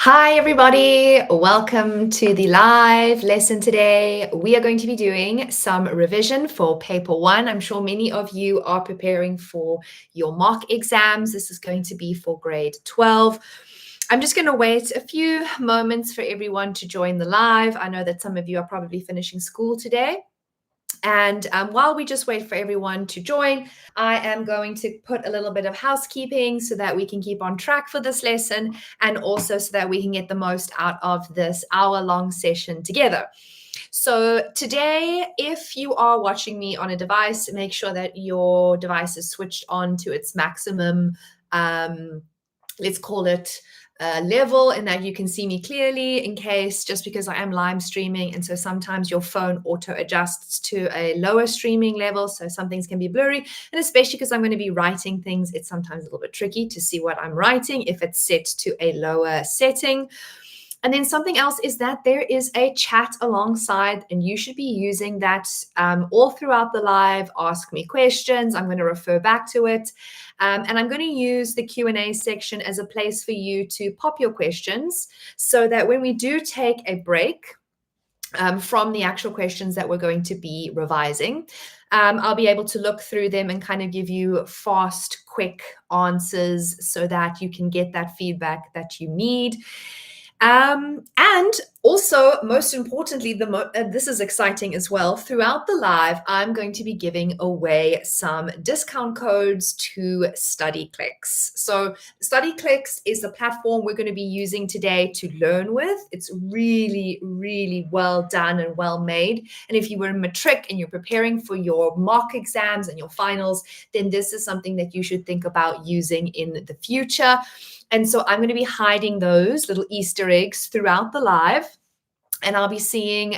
Hi, everybody. Welcome to the live lesson today. We are going to be doing some revision for paper one. I'm sure many of you are preparing for your mock exams. This is going to be for grade 12. I'm just going to wait a few moments for everyone to join the live. I know that some of you are probably finishing school today. And while we just wait for everyone to join, I am going to put a little bit of housekeeping so that we can keep on track for this lesson and also so that we can get the most out of this hour-long session together. So today, if you are watching me on a device, make sure that your device is switched on to its maximum, let's call it level, and that you can see me clearly, in case, just because I am live streaming, and so sometimes your phone auto adjusts to a lower streaming level, so some things can be blurry, and especially because I'm going to be writing things, it's sometimes a little bit tricky to see what I'm writing if it's set to a lower setting. And then something else is that there is a chat alongside, and you should be using that all throughout the live. Ask me questions. I'm going to refer back to it. And I'm going to use the Q&A section as a place for you to pop your questions so that when we do take a break from the actual questions that we're going to be revising, I'll be able to look through them and kind of give you fast, quick answers so that you can get that feedback that you need. And also, most importantly, this is exciting as well. Throughout the live, I'm going to be giving away some discount codes to StudyClix. So StudyClix is the platform we're going to be using today to learn with. It's really, really well done and well made. And if you were in matric and you're preparing for your mock exams and your finals, then this is something that you should think about using in the future. And so I'm going to be hiding those little Easter eggs throughout the live, and I'll be seeing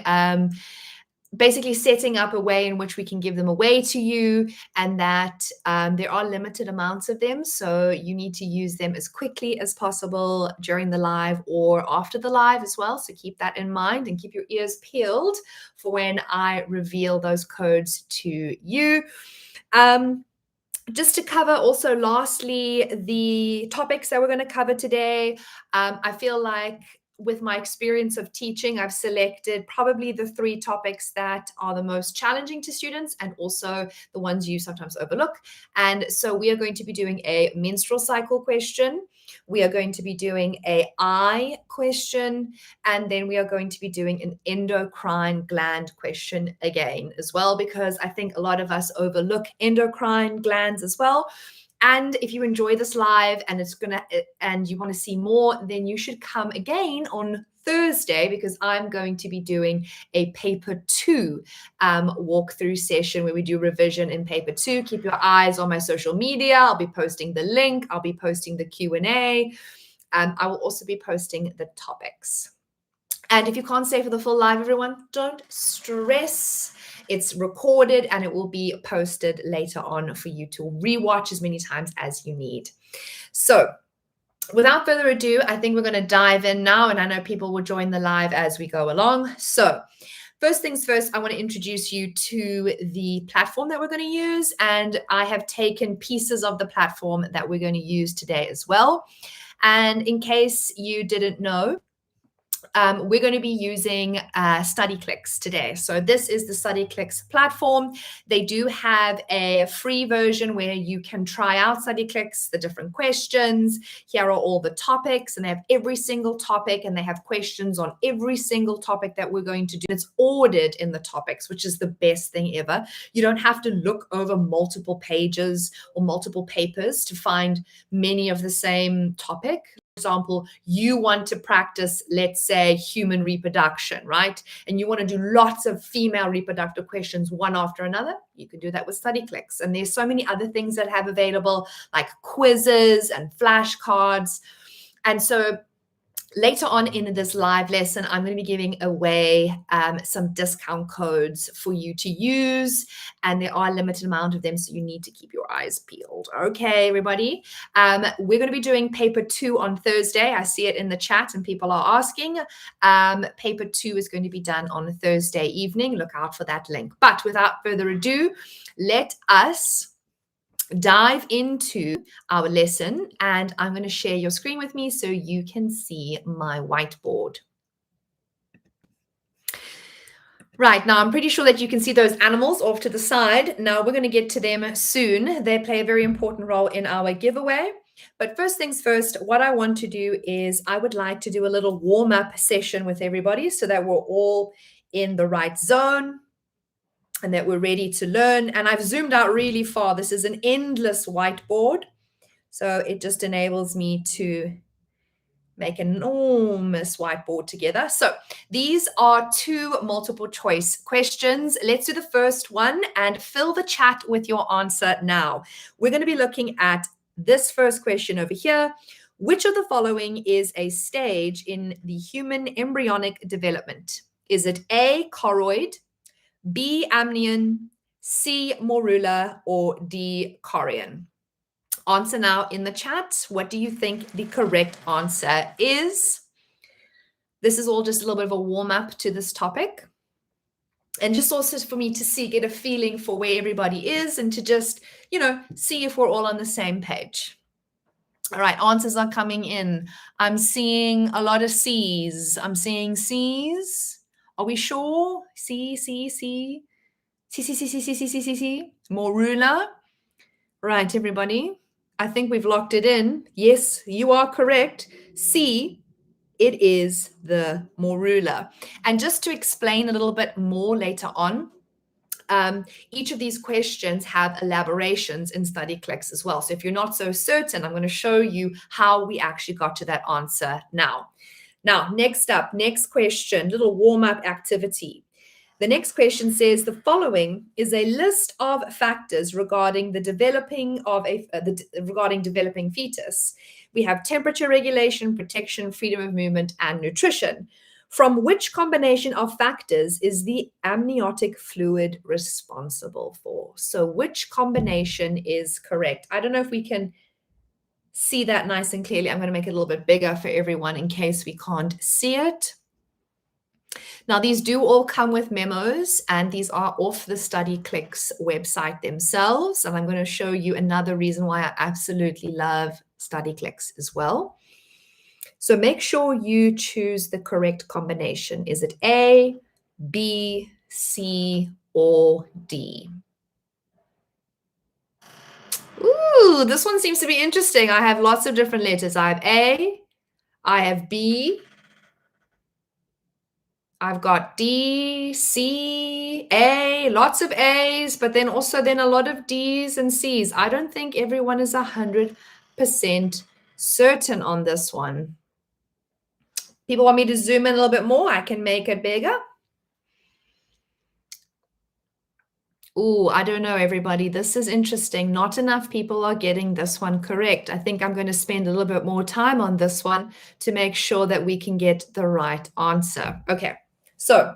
basically setting up a way in which we can give them away to you, and that there are limited amounts of them. So you need to use them as quickly as possible during the live or after the live as well. So keep that in mind and keep your ears peeled for when I reveal those codes to you. Just to cover also, lastly, the topics that we're going to cover today, I feel like with my experience of teaching, I've selected probably the 3 topics that are the most challenging to students and also the ones you sometimes overlook. And so we are going to be doing a menstrual cycle question. We are going to be doing a eye question, and then we are going to be doing an endocrine gland question again as well, because I think a lot of us overlook endocrine glands as well. And if you enjoy this live and you want to see more, then you should come again on Thursday, because I'm going to be doing a paper 2 walkthrough session where we do revision in paper 2. Keep your eyes on my social media. I'll be posting the link. I'll be posting the Q&A. I will also be posting the topics. And if you can't stay for the full live, everyone, don't stress. It's recorded and it will be posted later on for you to rewatch as many times as you need. So without further ado, I think we're going to dive in now, and I know people will join the live as we go along. So first things first, I want to introduce you to the platform that we're going to use, and I have taken pieces of the platform that we're going to use today as well. And in case you didn't know, we're going to be using StudyClix today. So this is the StudyClix platform. They do have a free version where you can try out StudyClix, the different questions. Here are all the topics, and they have every single topic, and they have questions on every single topic that we're going to do. It's ordered in the topics, which is the best thing ever. You don't have to look over multiple pages or multiple papers to find many of the same topic. Example, you want to practice, let's say, human reproduction, right? And you want to do lots of female reproductive questions one after another. You can do that with StudyClix. And there's so many other things that have available, like quizzes and flashcards. And so later on in this live lesson, I'm going to be giving away some discount codes for you to use, and there are a limited amount of them, so you need to keep your eyes peeled. Okay, everybody. We're going to be doing paper 2 on Thursday. I see it in the chat and people are asking. Paper 2 is going to be done on Thursday evening. Look out for that link. But without further ado, let us dive into our lesson, and I'm going to share your screen with me so you can see my whiteboard. Right, now I'm pretty sure that you can see those animals off to the side. Now we're going to get to them soon. They play a very important role in our giveaway. But first things first, what I want to do is I would like to do a little warm-up session with everybody so that we're all in the right zone and that we're ready to learn. And I've zoomed out really far. This is an endless whiteboard. So it just enables me to make an enormous whiteboard together. So these are 2 multiple choice questions. Let's do the first one and fill the chat with your answer now. We're going to be looking at this first question over here. Which of the following is a stage in the human embryonic development? Is it A, choroid, B, amnion, C, morula, or D, chorion? Answer now in the chat. What do you think the correct answer is? This is all just a little bit of a warm up to this topic. And just also for me to get a feeling for where everybody is and to just, see if we're all on the same page. All right, answers are coming in. I'm seeing a lot of C's. I'm seeing C's. Are we sure? C, C, C. C, C, C, C, C, C, C, C, C. Morula. Right, everybody. I think we've locked it in. Yes, you are correct. C, it is the morula. And just to explain a little bit more later on, each of these questions have elaborations in StudyClix as well. So if you're not so certain, I'm going to show you how we actually got to that answer now. Now, next up, next question, little warm-up activity. The next question says the following is a list of factors regarding the developing of regarding developing fetus. We have temperature regulation, protection, freedom of movement, and nutrition. From which combination of factors is the amniotic fluid responsible for? So which combination is correct? I don't know if we can see that nice and clearly. I'm going to make it a little bit bigger for everyone in case we can't see it. Now, these do all come with memos, and these are off the StudyClix website themselves. And I'm going to show you another reason why I absolutely love StudyClix as well. So make sure you choose the correct combination. Is it A, B, C, or D? Ooh, this one seems to be interesting. I have lots of different letters. I have A, I have B, I've got D, C, A, lots of A's, but then also a lot of D's and C's. I don't think everyone is 100% certain on this one. People want me to zoom in a little bit more? I can make it bigger. Ooh, I don't know, everybody. This is interesting. Not enough people are getting this one correct. I think I'm going to spend a little bit more time on this one to make sure that we can get the right answer. Okay, so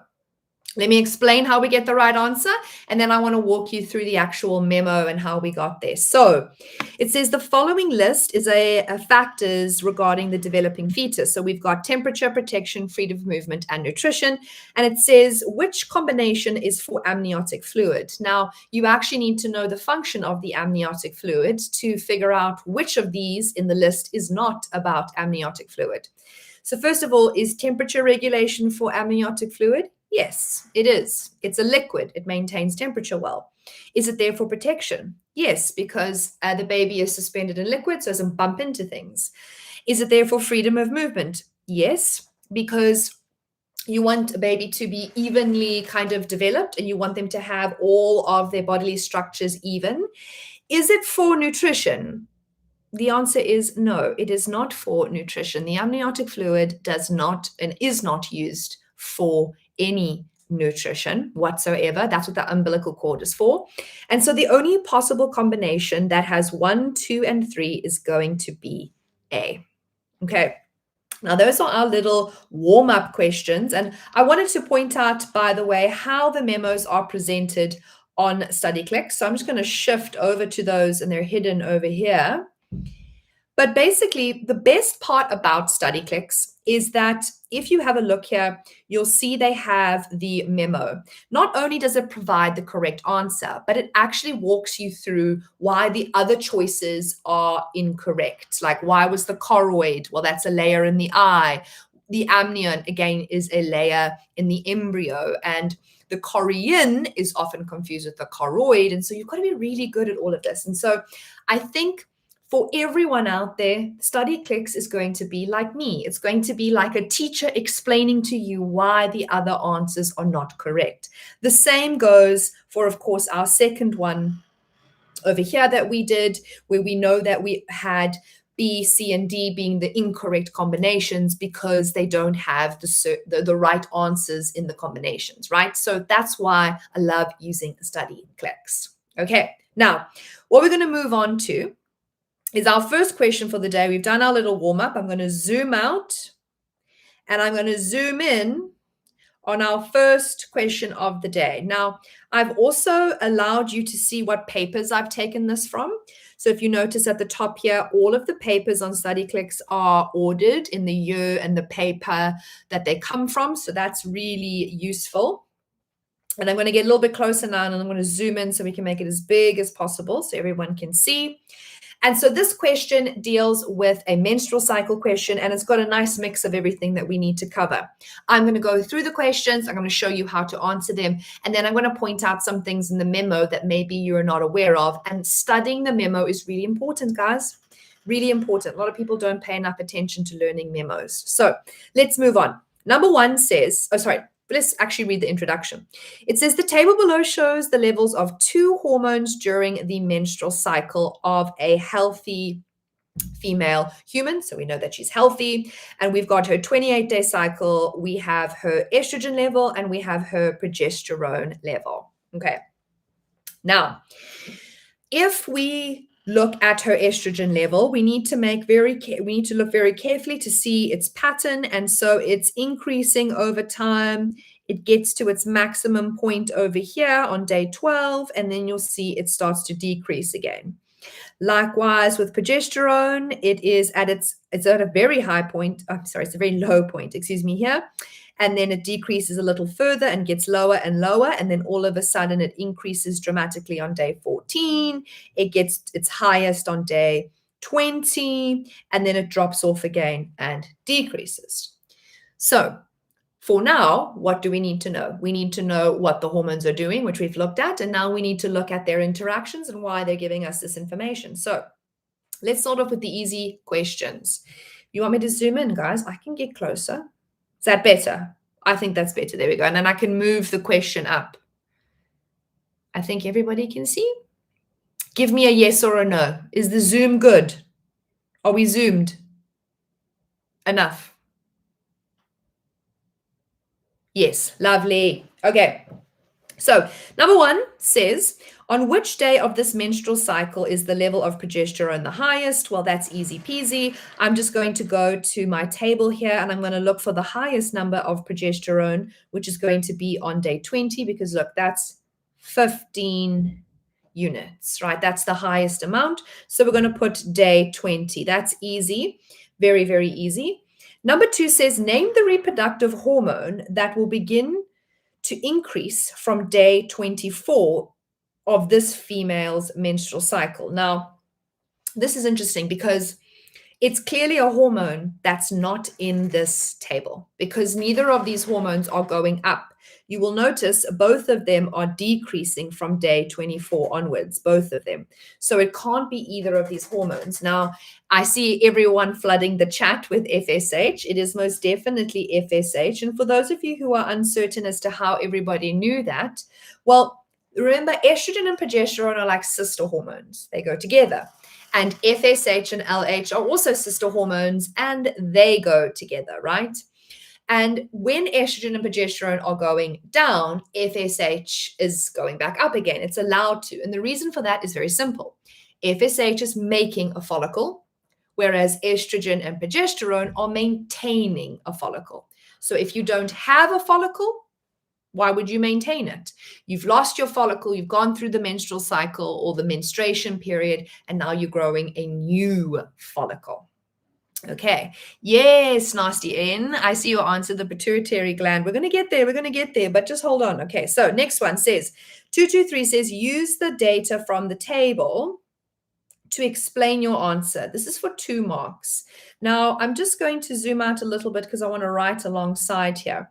let me explain how we get the right answer, and then I want to walk you through the actual memo and how we got there. So it says the following list is a factors regarding the developing fetus. So we've got temperature, protection, freedom of movement, and nutrition. And it says which combination is for amniotic fluid. Now, you actually need to know the function of the amniotic fluid to figure out which of these in the list is not about amniotic fluid. So first of all, is temperature regulation for amniotic fluid? Yes, it is. It's a liquid. It maintains temperature well. Is it there for protection? Yes, because the baby is suspended in liquid, so it doesn't bump into things. Is it there for freedom of movement? Yes, because you want a baby to be evenly kind of developed and you want them to have all of their bodily structures even. Is it for nutrition? The answer is no, it is not for nutrition. The amniotic fluid does not and is not used for any nutrition whatsoever. That's what the umbilical cord is for. And so the only possible combination that has 1, 2, and 3 is going to be A. Okay. Now, those are our little warm-up questions. And I wanted to point out, by the way, how the memos are presented on StudyClix. So I'm just going to shift over to those, and they're hidden over here. But basically, the best part about StudyClix is that if you have a look here, you'll see they have the memo. Not only does it provide the correct answer, but it actually walks you through why the other choices are incorrect. Like, why was the choroid? Well, that's a layer in the eye. The amnion, again, is a layer in the embryo. And the chorion is often confused with the choroid. And so you've got to be really good at all of this. And so I think for everyone out there, StudyClix is going to be like me. It's going to be like a teacher explaining to you why the other answers are not correct. The same goes for, of course, our second one over here that we did, where we know that we had B, C, and D being the incorrect combinations because they don't have the right answers in the combinations, right? So that's why I love using StudyClix. Okay, now what we're going to move on to is our first question for the day. We've done our little warm-up. I'm going to zoom out and I'm going to zoom in on our first question of the day. Now, I've also allowed you to see what papers I've taken this from. So if you notice at the top here, all of the papers on StudyClix are ordered in the year and the paper that they come from. So that's really useful. And I'm going to get a little bit closer now and I'm going to zoom in so we can make it as big as possible so everyone can see. And so this question deals with a menstrual cycle question, and it's got a nice mix of everything that we need to cover. I'm going to go through the questions. I'm going to show you how to answer them. And then I'm going to point out some things in the memo that maybe you're not aware of. And studying the memo is really important, guys. Really important. A lot of people don't pay enough attention to learning memos. So let's move on. Number one says, let's actually read the introduction. It says the table below shows the levels of 2 hormones during the menstrual cycle of a healthy female human. So we know that she's healthy. And we've got her 28-day cycle. We have her estrogen level and we have her progesterone level. Okay. Now, if we look at her estrogen level, we need to look very carefully to see its pattern. And so it's increasing over time. It gets to its maximum point over here on day 12, and then you'll see it starts to decrease again. Likewise with progesterone, it's at a very high point. It's a very low point, here. And then it decreases a little further and gets lower and lower. And then all of a sudden it increases dramatically on day 14. It gets its highest on day 20. And then it drops off again and decreases. So for now, what do we need to know? We need to know what the hormones are doing, which we've looked at. And now we need to look at their interactions and why they're giving us this information. So let's start off with the easy questions. You want me to zoom in, guys? I can get closer. Is that better? I think that's better. There we go. And then I can move the question up. I think everybody can see. Give me a yes or a no. Is the Zoom good? Are we zoomed? Enough. Yes, lovely. Okay. So number 1 says, on which day of this menstrual cycle is the level of progesterone the highest? Well, that's easy peasy. I'm just going to go to my table here and I'm going to look for the highest number of progesterone, which is going to be on day 20, because look, that's 15 units, right? That's the highest amount. So we're going to put day 20. That's easy. Very, very easy. Number 2 says, name the reproductive hormone that will begin to increase from day 24 of this female's menstrual cycle. Now, this is interesting because it's clearly a hormone that's not in this table because neither of these hormones are going up. You will notice both of them are decreasing from day 24 onwards, both of them. So it can't be either of these hormones. Now, I see everyone flooding the chat with FSH. It is most definitely FSH. And for those of you who are uncertain as to how everybody knew that, well, remember, estrogen and progesterone are like sister hormones. They go together. And FSH and LH are also sister hormones, and they go together, right? And when estrogen and progesterone are going down, FSH is going back up again. It's allowed to. And the reason for that is very simple. FSH is making a follicle, whereas estrogen and progesterone are maintaining a follicle. So if you don't have a follicle, Why would you maintain it? You've lost your follicle, you've gone through the menstrual cycle or the menstruation period, and now you're growing a new follicle. Okay. Yes, Nasty N. I see your answer, the pituitary gland. We're going to get there. We're going to get there, but just hold on. Okay. So next one says 223 says use the data from the table to explain your answer. This is for 2 marks. Now, I'm just going to zoom out a little bit because I want to write alongside here.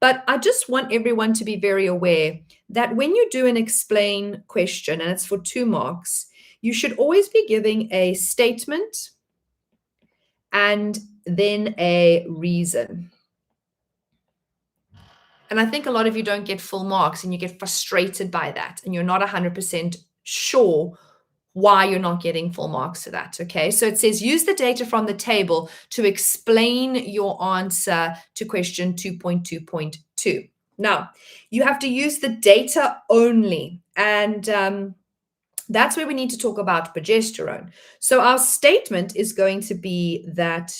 But I just want everyone to be very aware that when you do an explain question, and it's for 2 marks, you should always be giving a statement and then a reason. And I think a lot of you don't get full marks and you get frustrated by that and you're not 100% sure why you're not getting full marks to that. Okay, so it says use the data from the table to explain your answer to question 2.2.2. Now, you have to use the data only, and that's where we need to talk about progesterone. So our statement is going to be that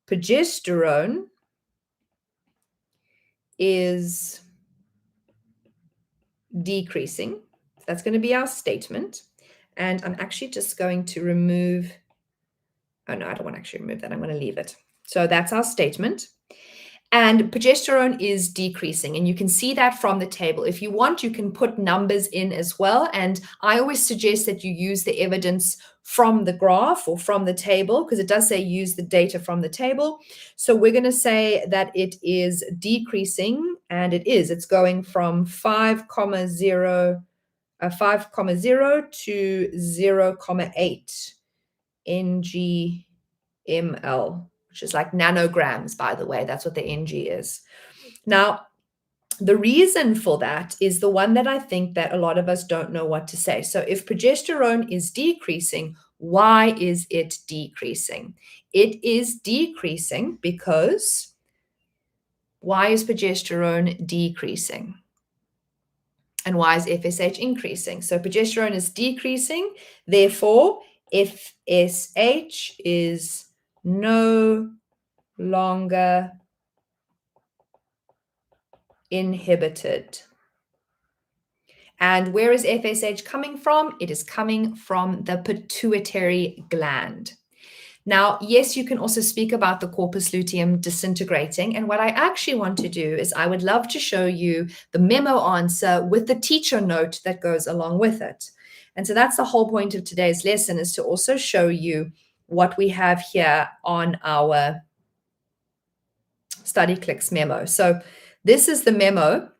progesterone is decreasing. That's going to be our statement. And I'm actually just going to remove, oh no, I don't want to actually remove that. I'm going to leave it. So that's our statement. And progesterone is decreasing. And you can see that from the table. If you want, you can put numbers in as well. And I always suggest that you use the evidence from the graph or from the table, because it does say use the data from the table. So we're going to say that it is decreasing, and it is. It's going from 5,0 to 0,8 ng/ml, which is like nanograms, by the way. That's what the ng is. Now, the reason for that is the one that I think that a lot of us don't know what to say. So if progesterone is decreasing, why is it decreasing? It is decreasing because why is progesterone decreasing? And why is FSH increasing? So progesterone is decreasing, therefore FSH is no longer inhibited. And where is FSH coming from? It is coming from the pituitary gland. Now, yes, you can also speak about the corpus luteum disintegrating. And what I actually want to do is I would love to show you the memo answer with the teacher note that goes along with it. And so that's the whole point of today's lesson, is to also show you what we have here on our StudyClix memo. So this is the memo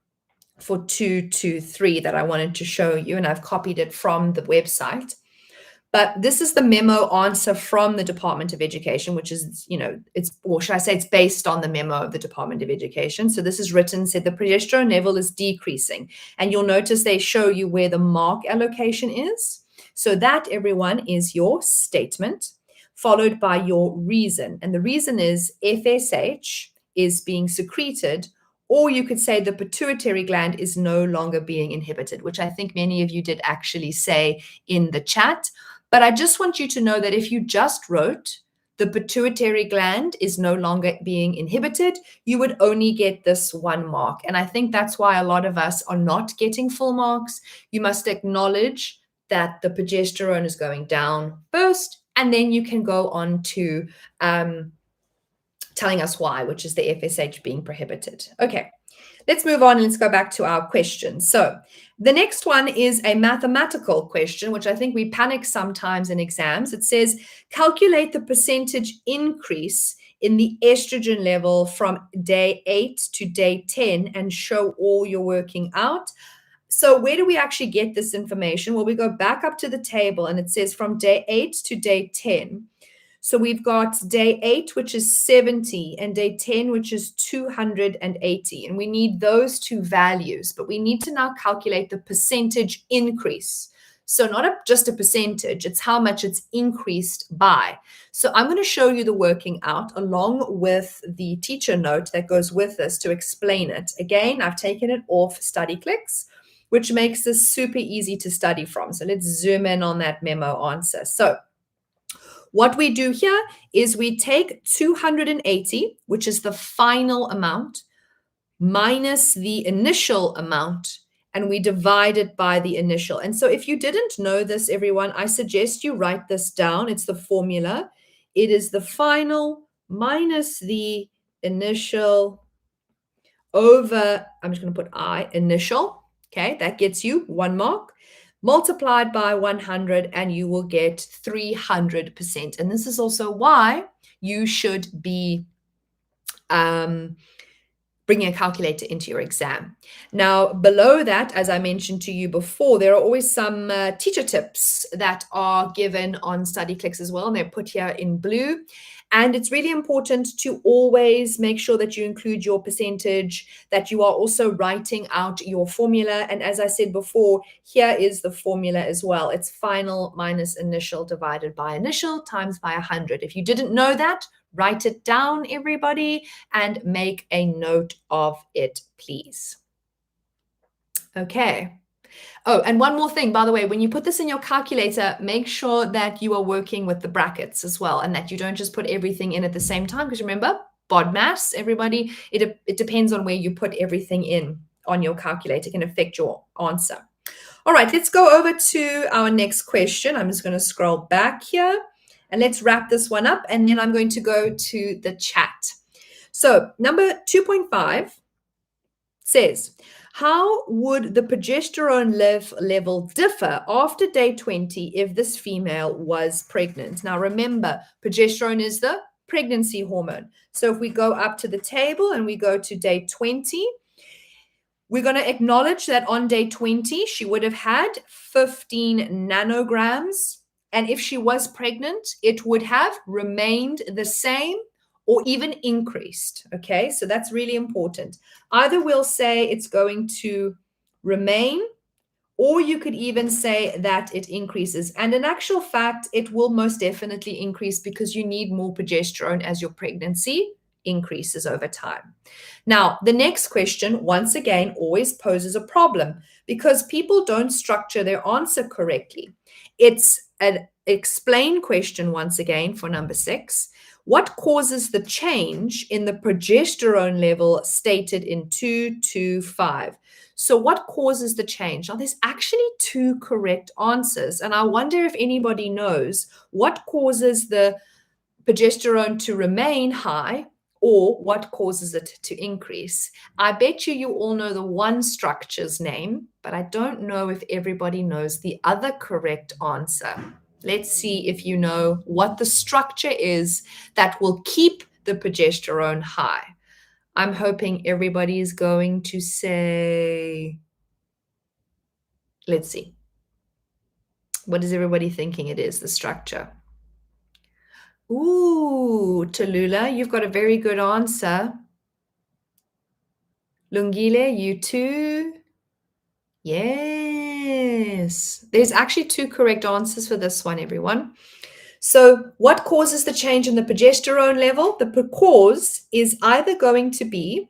for 223 that I wanted to show you, and I've copied it from the website. But this is the memo answer from the Department of Education, which is, or should I say it's based on the memo of the Department of Education. So this is written, said the progesterone level is decreasing. And you'll notice they show you where the mark allocation is. So that, everyone, is your statement, followed by your reason. And the reason is FSH is being secreted, or you could say the pituitary gland is no longer being inhibited, which I think many of you did actually say in the chat. But I just want you to know that if you just wrote the pituitary gland is no longer being inhibited, you would only get this 1 mark. And I think that's why a lot of us are not getting full marks. You must acknowledge that the progesterone is going down first, and then you can go on to telling us why, which is the FSH being prohibited. Okay, let's move on and let's go back to our questions. So the next one is a mathematical question, which I think we panic sometimes in exams. It says, calculate the percentage increase in the estrogen level from day 8 to day 10 and show all your working out. So where do we actually get this information? Well, we go back up to the table and it says from day 8 to day 10. So we've got day 8, which is 70, and day 10, which is 280. And we need those 2 values, but we need to now calculate the percentage increase. So not just a percentage, it's how much it's increased by. So I'm going to show you the working out along with the teacher note that goes with this to explain it. Again, I've taken it off StudyClix, which makes this super easy to study from. So let's zoom in on that memo answer. So what we do here is we take 280, which is the final amount, minus the initial amount, and we divide it by the initial. And so if you didn't know this, everyone, I suggest you write this down. It's the formula. It is the final minus the initial over, I'm just going to put I, initial. Okay, that gets you 1 mark. Multiplied by 100, and you will get 300%. And this is also why you should be bringing a calculator into your exam. Now, below that, as I mentioned to you before, there are always some teacher tips that are given on StudyClix as well, and they're put here in blue. And it's really important to always make sure that you include your percentage, that you are also writing out your formula. And as I said before, here is the formula as well. It's final minus initial divided by initial times by 100. If you didn't know that, write it down, everybody, and make a note of it, please. Okay. Oh, and one more thing, by the way, when you put this in your calculator, make sure that you are working with the brackets as well, and that you don't just put everything in at the same time, because remember, BODMAS, everybody, it depends on where you put everything in on your calculator. It can affect your answer. All right, let's go over to our next question. I'm just going to scroll back here, and let's wrap this one up, and then I'm going to go to the chat. So number 2.5 says, how would the progesterone level differ after day 20 if this female was pregnant? Now, remember, progesterone is the pregnancy hormone. So if we go up to the table and we go to day 20, we're going to acknowledge that on day 20, she would have had 15 nanograms. And if she was pregnant, it would have remained the same or even increased. Okay, so that's really important. Either we'll say it's going to remain, or you could even say that it increases. And in actual fact, it will most definitely increase because you need more progesterone as your pregnancy increases over time. Now, the next question, once again, always poses a problem because people don't structure their answer correctly. It's an explain question once again for number 6. What causes the change in the progesterone level stated in 225? So what causes the change? Now, there's actually 2 correct answers, and I wonder if anybody knows what causes the progesterone to remain high or what causes it to increase. I bet you all know the one structure's name, but I don't know if everybody knows the other correct answer. Let's see if you know what the structure is that will keep the progesterone high. I'm hoping everybody is going to say, let's see. What is everybody thinking it is, the structure? Ooh, Tallulah, you've got a very good answer. Lungile, you too? Yes. There's actually 2 correct answers for this one, everyone. So what causes the change in the progesterone level? The cause is either going to be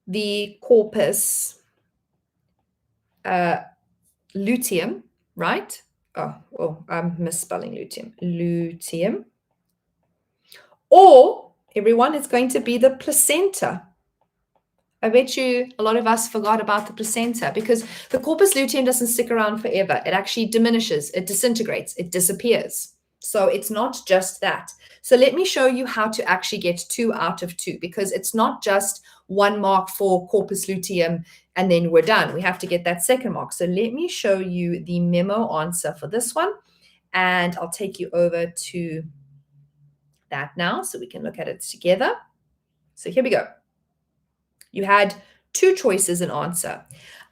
the corpus luteum, right? Oh, I'm misspelling luteum. Luteum. Or, everyone, it's going to be the placenta. I bet you a lot of us forgot about the placenta because the corpus luteum doesn't stick around forever. It actually diminishes, it disintegrates, it disappears. So it's not just that. So let me show you how to actually get 2 out of 2 because it's not just 1 mark for corpus luteum and then we're done. We have to get that second mark. So let me show you the memo answer for this one, and I'll take you over to that now so we can look at it together. So here we go. You had 2 choices in answer.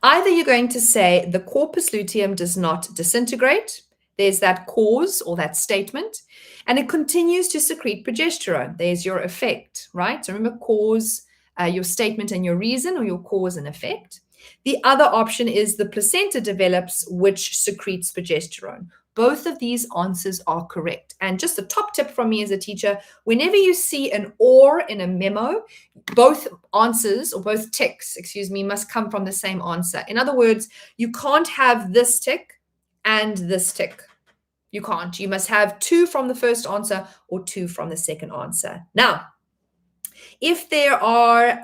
Either you're going to say the corpus luteum does not disintegrate. There's that cause or that statement, and it continues to secrete progesterone. There's your effect, right? So remember cause, your statement and your reason, or your cause and effect. The other option is the placenta develops, which secretes progesterone. Both of these answers are correct. And just a top tip from me as a teacher, whenever you see an or in a memo, both answers or both ticks, must come from the same answer. In other words, you can't have this tick and this tick. You can't. You must have 2 from the first answer or 2 from the second answer. Now, If there are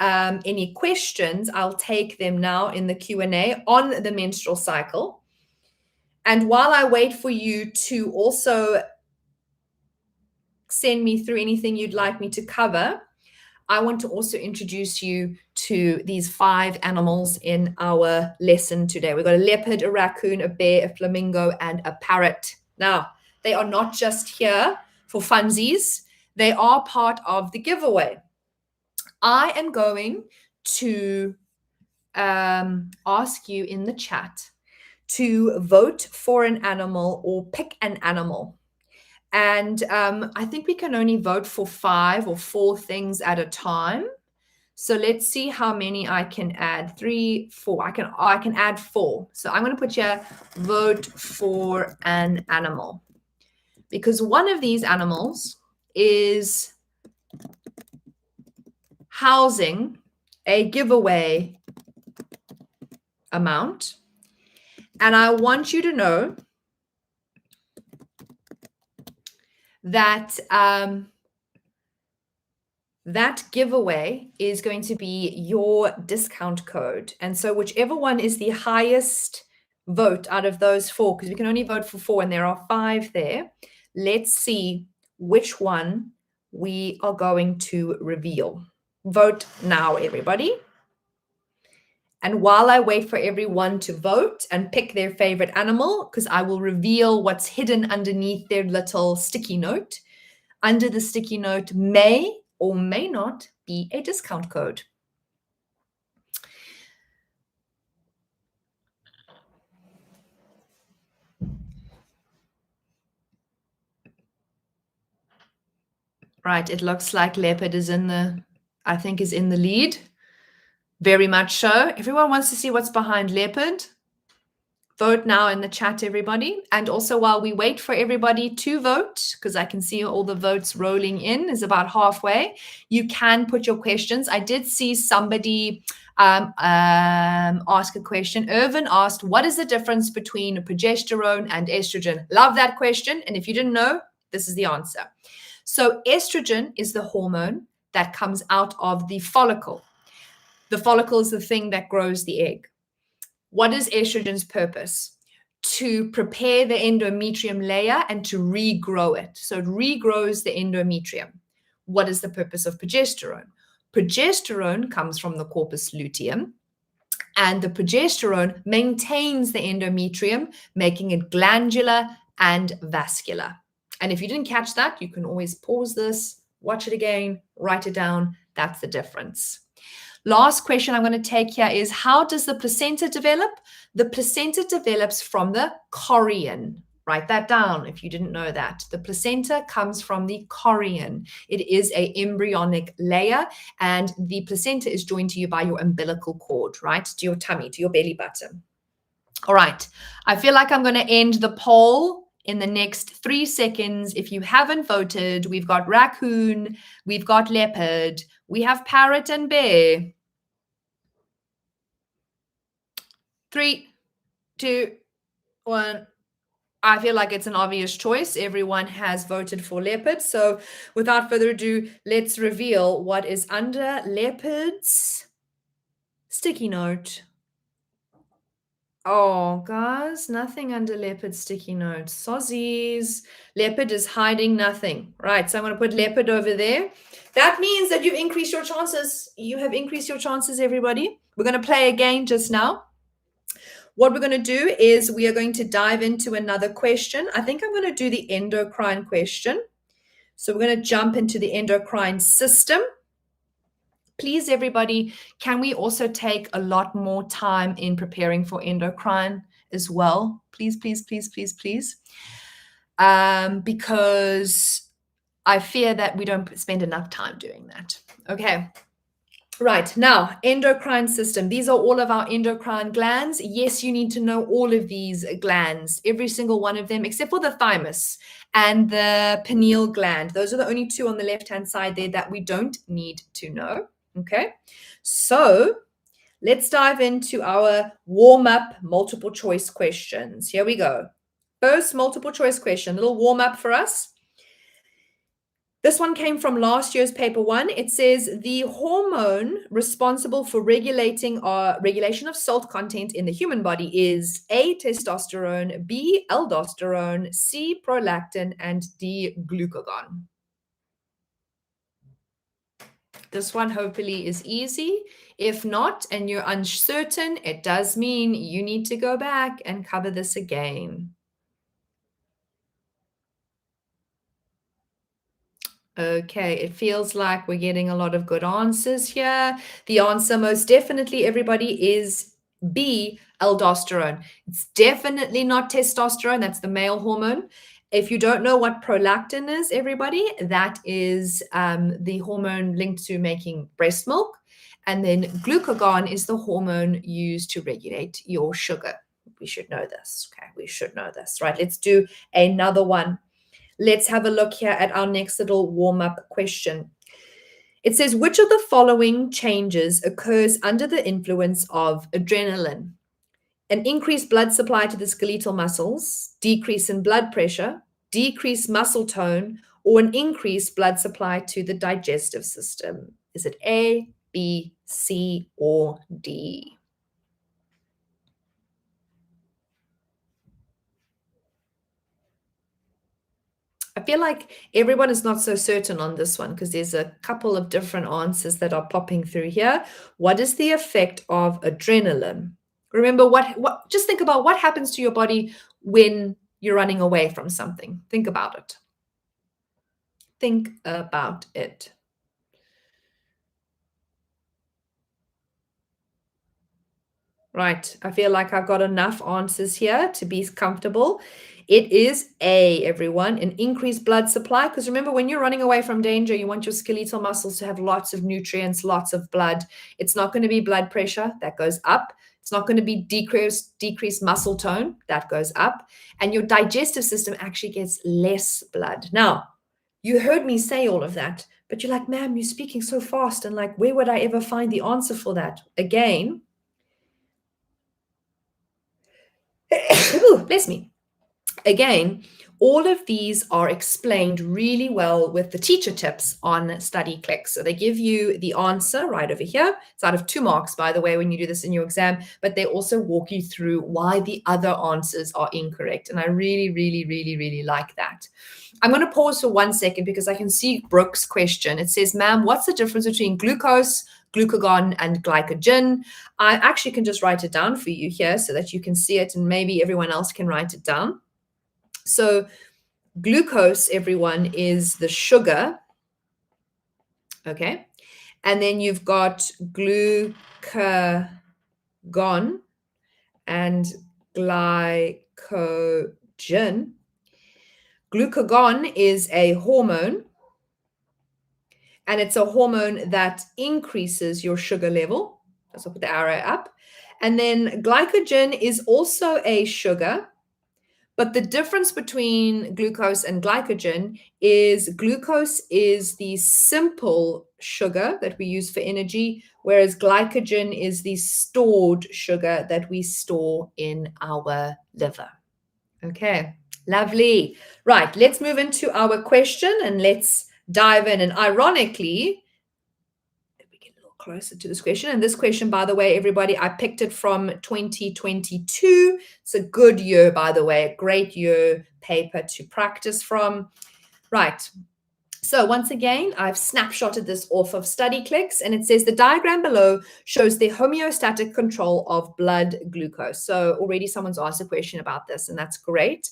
any questions, I'll take them now in the Q&A on the menstrual cycle. And while I wait for you to also send me through anything you'd like me to cover, I want to also introduce you to these 5 animals in our lesson today. We've got a leopard, a raccoon, a bear, a flamingo, and a parrot. Now, they are not just here for funsies. They are part of the giveaway. I am going to ask you in the chat to vote for an animal or pick an animal. And I think we can only vote for 5 or 4 things at a time. So let's see how many I can add. 3, 4. I can add 4. So I'm going to put here vote for an animal, because one of these animals is housing a giveaway amount. And I want you to know that that giveaway is going to be your discount code. And so whichever one is the highest vote out of those 4, because we can only vote for 4 and there are 5 there, let's see which one we are going to reveal. Vote now, everybody. And while I wait for everyone to vote and pick their favorite animal, because I will reveal what's hidden underneath their little sticky note, under the sticky note may or may not be a discount code. Right, it looks like leopard is in the lead. Very much so. Everyone wants to see what's behind leopard. Vote now in the chat, everybody. And also, while we wait for everybody to vote, because I can see all the votes rolling in, is about halfway, you can put your questions. I did see somebody ask a question. Irvin asked, what is the difference between progesterone and estrogen? Love that question. And if you didn't know, this is the answer. So estrogen is the hormone that comes out of the follicle. The follicle is the thing that grows the egg. What is estrogen's purpose? To prepare the endometrium layer and to regrow it. So it regrows the endometrium. What is the purpose of progesterone? Progesterone comes from the corpus luteum, and the progesterone maintains the endometrium, making it glandular and vascular. And if you didn't catch that, you can always pause this, watch it again, write it down. That's the difference. Last question I'm going to take here is, how does the placenta develop? The placenta develops from the chorion. Write that down if you didn't know that. The placenta comes from the chorion. It is an embryonic layer, and the placenta is joined to you by your umbilical cord, right? To your tummy, to your belly button. All right. I feel like I'm going to end the poll in the next 3 seconds. If you haven't voted, we've got raccoon, we've got leopard, we have parrot and bear. 3, 2, 1. I feel like it's an obvious choice. Everyone has voted for leopard. So without further ado, let's reveal what is under leopard's sticky note. Oh, guys, nothing under leopard sticky note. Sozzies. Leopard is hiding nothing. Right, so I'm going to put leopard over there. That means that you've increased your chances. You have increased your chances, everybody. We're going to play again just now. What we're going to do is we are going to dive into another question. I think I'm going to do the endocrine question. So we're going to jump into the endocrine system. Please, everybody, can we also take a lot more time in preparing for endocrine as well? Please, please, please, please, please. Because I fear that we don't spend enough time doing that. Okay. Right, now, endocrine system. These are all of our endocrine glands. Yes, you need to know all of these glands, every single one of them, except for the thymus and the pineal gland. Those are the only 2 on the left-hand side there that we don't need to know. Okay, so let's dive into our warm-up multiple choice questions. Here we go. First multiple choice question, a little warm-up for us. This one came from last year's paper one. It says the hormone responsible for regulation of salt content in the human body is A, testosterone, B, aldosterone, C, prolactin, and D, glucagon. This one hopefully is easy. If not, and you're uncertain, it does mean you need to go back and cover this again. Okay, it feels like we're getting a lot of good answers here. The answer, most definitely, everybody, is B, aldosterone. It's definitely not testosterone. That's the male hormone. If you don't know what prolactin is, everybody, that is the hormone linked to making breast milk. And then glucagon is the hormone used to regulate your sugar. We should know this. Okay, we should know this. Right, let's do another one. Let's have a look here at our next little warm-up question. It says, which of the following changes occurs under the influence of adrenaline? An increased blood supply to the skeletal muscles, decrease in blood pressure, decreased muscle tone, or an increased blood supply to the digestive system? Is it A, B, C, or D? I feel like everyone is not so certain on this one because there's a couple of different answers that are popping through here. What is the effect of adrenaline? Remember what just think about what happens to your body when you're running away from something. Think about it. Think about it. Right. I feel like I've got enough answers here to be comfortable. It is A, everyone, an increased blood supply. Because remember, when you're running away from danger, you want your skeletal muscles to have lots of nutrients, lots of blood. It's not going to be blood pressure that goes up. It's not going to be decreased muscle tone that goes up. And your digestive system actually gets less blood. Now, you heard me say all of that, but you're like, ma'am, you're speaking so fast. And like, where would I ever find the answer for that? Again, ooh, bless me. Again, all of these are explained really well with the teacher tips on StudyClix. So they give you the answer right over here. It's out of 2 marks, by the way, when you do this in your exam, but they also walk you through why the other answers are incorrect. And I really, really, really, really like that. I'm going to pause for 1 second because I can see Brooke's question. It says, ma'am, what's the difference between glucose, glucagon, and glycogen? I actually can just write it down for you here so that you can see it and maybe everyone else can write it down. So glucose, everyone, is the sugar, okay? And then you've got glucagon and glycogen. Glucagon is a hormone, and it's a hormone that increases your sugar level. So I'll put the arrow up. And then glycogen is also a sugar, but the difference between glucose and glycogen is glucose is the simple sugar that we use for energy, whereas glycogen is the stored sugar that we store in our liver. Okay, lovely. Right, let's move into our question and let's dive in. And ironically, closer to this question. And this question, by the way, everybody, I picked it from 2022. It's a good year, by the way, a great year paper to practice from. Right. So once again, I've snapshotted this off of StudyClix, and it says the diagram below shows the homeostatic control of blood glucose. So already someone's asked a question about this, and that's great.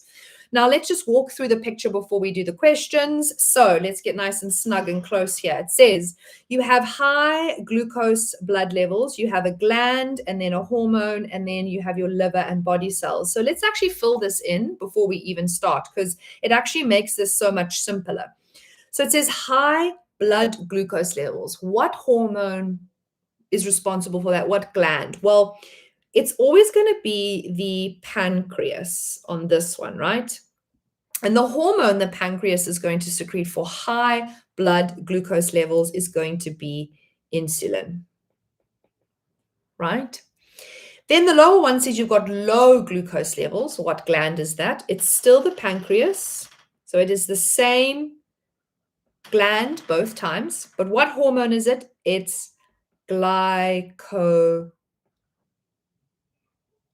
Now let's just walk through the picture before we do the questions. So let's get nice and snug and close here. It says you have high glucose blood levels, you have a gland and then a hormone, and then you have your liver and body cells. So let's actually fill this in before we even start because it actually makes this so much simpler. So it says high blood glucose levels. What hormone is responsible for that? What gland? Well, it's always going to be the pancreas on this one, right? And the hormone the pancreas is going to secrete for high blood glucose levels is going to be insulin, right? Then the lower one says you've got low glucose levels. What gland is that? It's still the pancreas. So it is the same gland both times. But what hormone is it? It's glyco.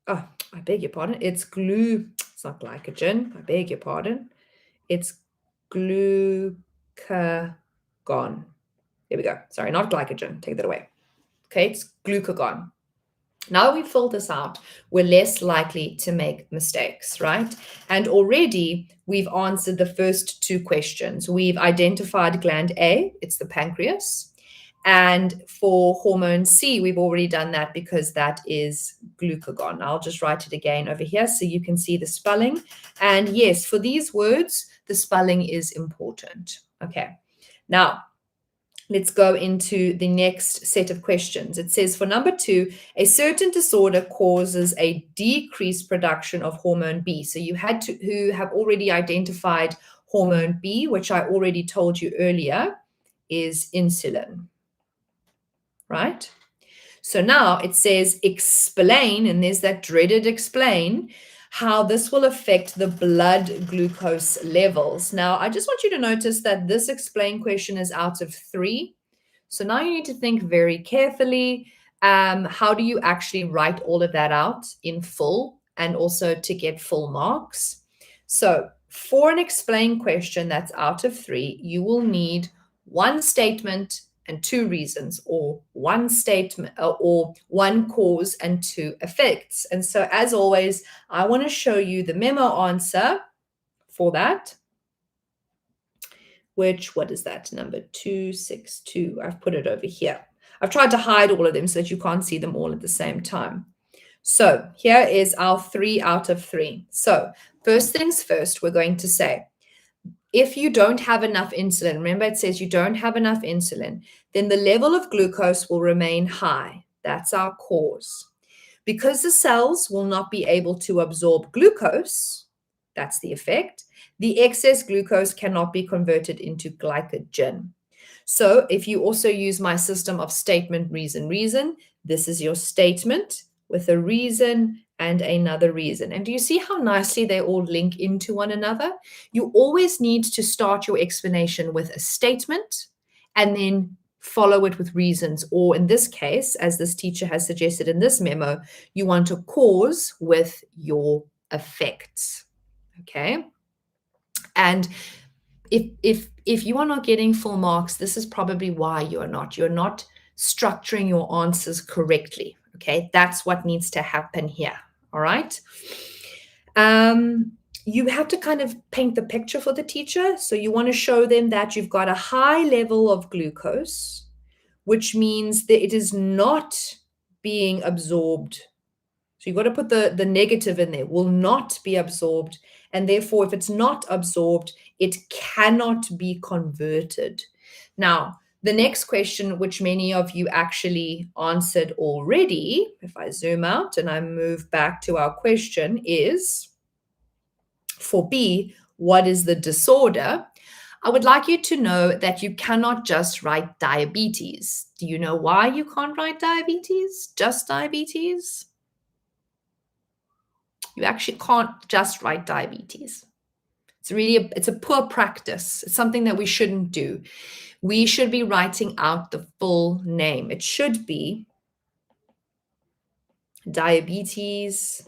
Oh, I beg your pardon. It's not glycogen. I beg your pardon. It's glucagon. Here we go. Sorry, not glycogen. Take that away. Okay, it's glucagon. Now that we've filled this out, we're less likely to make mistakes, right? And already we've answered the first two questions. We've identified gland A, it's the pancreas. And for hormone C, we've already done that because that is glucagon. I'll just write it again over here so you can see the spelling. And yes, for these words, the spelling is important. Okay, now let's go into the next set of questions. It says for number 2, a certain disorder causes a decreased production of hormone B. So you had to who have already identified hormone B, which I already told you earlier, is insulin, right? So now it says explain, and there's that dreaded explain, how this will affect the blood glucose levels. Now, I just want you to notice that this explain question is out of 3. So now you need to think very carefully. How do you actually write all of that out in full and also to get full marks? So for an explain question that's out of 3, you will need one statement and 2 reasons, or one statement or one cause and 2 effects. And so as always, I want to show you the memo answer for that, which, what is that, number 262? I've put it over here. I've tried to hide all of them so that you can't see them all at the same time. So here is our 3 out of 3. So first things first, we're going to say, if you don't have enough insulin, remember it says you don't have enough insulin, then the level of glucose will remain high. That's our cause. Because the cells will not be able to absorb glucose, that's the effect, the excess glucose cannot be converted into glycogen. So if you also use my system of statement, reason, reason, this is your statement with a reason and another reason. And do you see how nicely they all link into one another? You always need to start your explanation with a statement and then follow it with reasons. Or in this case, as this teacher has suggested in this memo, you want to cause with your effects. Okay. And if you are not getting full marks, this is probably why you're not structuring your answers correctly. Okay, that's what needs to happen here. All right. You have to kind of paint the picture for the teacher. So you want to show them that you've got a high level of glucose, which means that it is not being absorbed. So you've got to put the negative in there, will not be absorbed. And therefore, if it's not absorbed, it cannot be converted. Now, the next question, which many of you actually answered already, if I zoom out and I move back to our question, is for B, what is the disorder? I would like you to know that you cannot just write diabetes. Do you know why you can't write diabetes? Just diabetes? You actually can't just write diabetes. It's a poor practice. It's something that we shouldn't do. We should be writing out the full name. It should be diabetes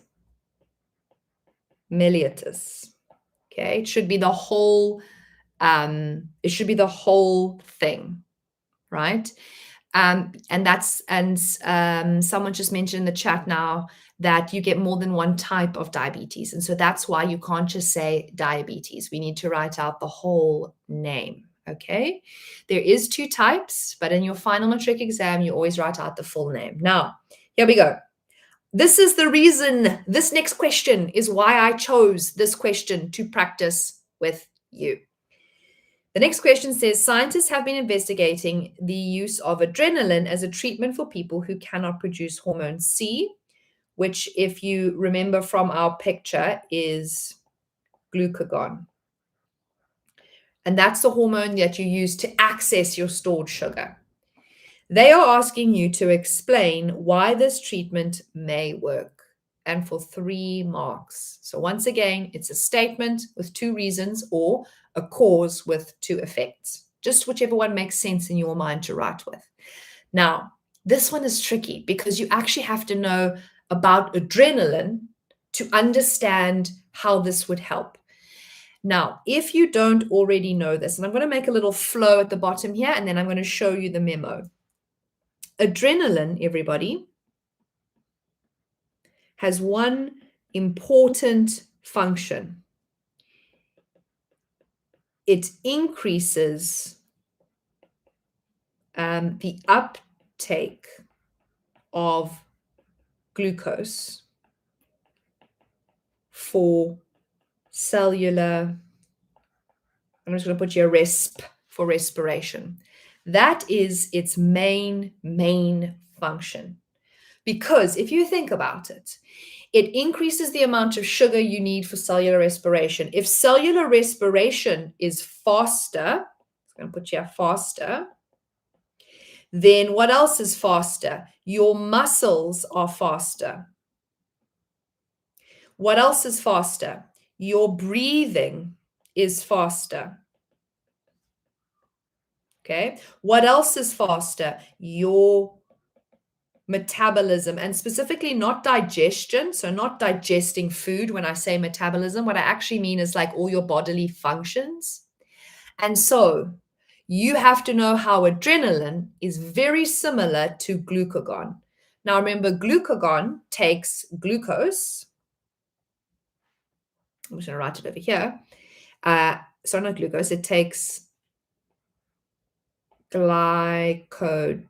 mellitus. Okay, it should be the whole. It should be the whole thing, right? And someone just mentioned in the chat now that you get more than one type of diabetes. And so that's why you can't just say diabetes. We need to write out the whole name, okay? There is 2 types, but in your final matric exam, you always write out the full name. Now, here we go. This is the reason, this next question is why I chose this question to practice with you. The next question says, scientists have been investigating the use of adrenaline as a treatment for people who cannot produce hormone C, which, if you remember from our picture, is glucagon. And that's the hormone that you use to access your stored sugar. They are asking you to explain why this treatment may work, and for 3 marks. So once again, it's a statement with 2 reasons or a cause with 2 effects. just whichever one makes sense in your mind to write with. Now, this one is tricky because you actually have to know about adrenaline to understand how this would help. Now, if you don't already know this, and I'm going to make a little flow at the bottom here, and then I'm going to show you the memo. Adrenaline, everybody, has one important function. It increases the uptake of glucose for cellular, I'm just going to put here resp for respiration. That is its main function. Because if you think about it, it increases the amount of sugar you need for cellular respiration. If cellular respiration is faster, I'm going to put here faster, then what else is faster? Your muscles are faster. What else is faster? Your breathing is faster. Okay. What else is faster? Your metabolism, and specifically not digestion. So not digesting food. When I say metabolism, what I actually mean is like all your bodily functions. And so you have to know how adrenaline is very similar to glucagon. Now remember, glucagon takes glucose. I'm just going to write it over here. Sorry, not glucose. It takes glycogen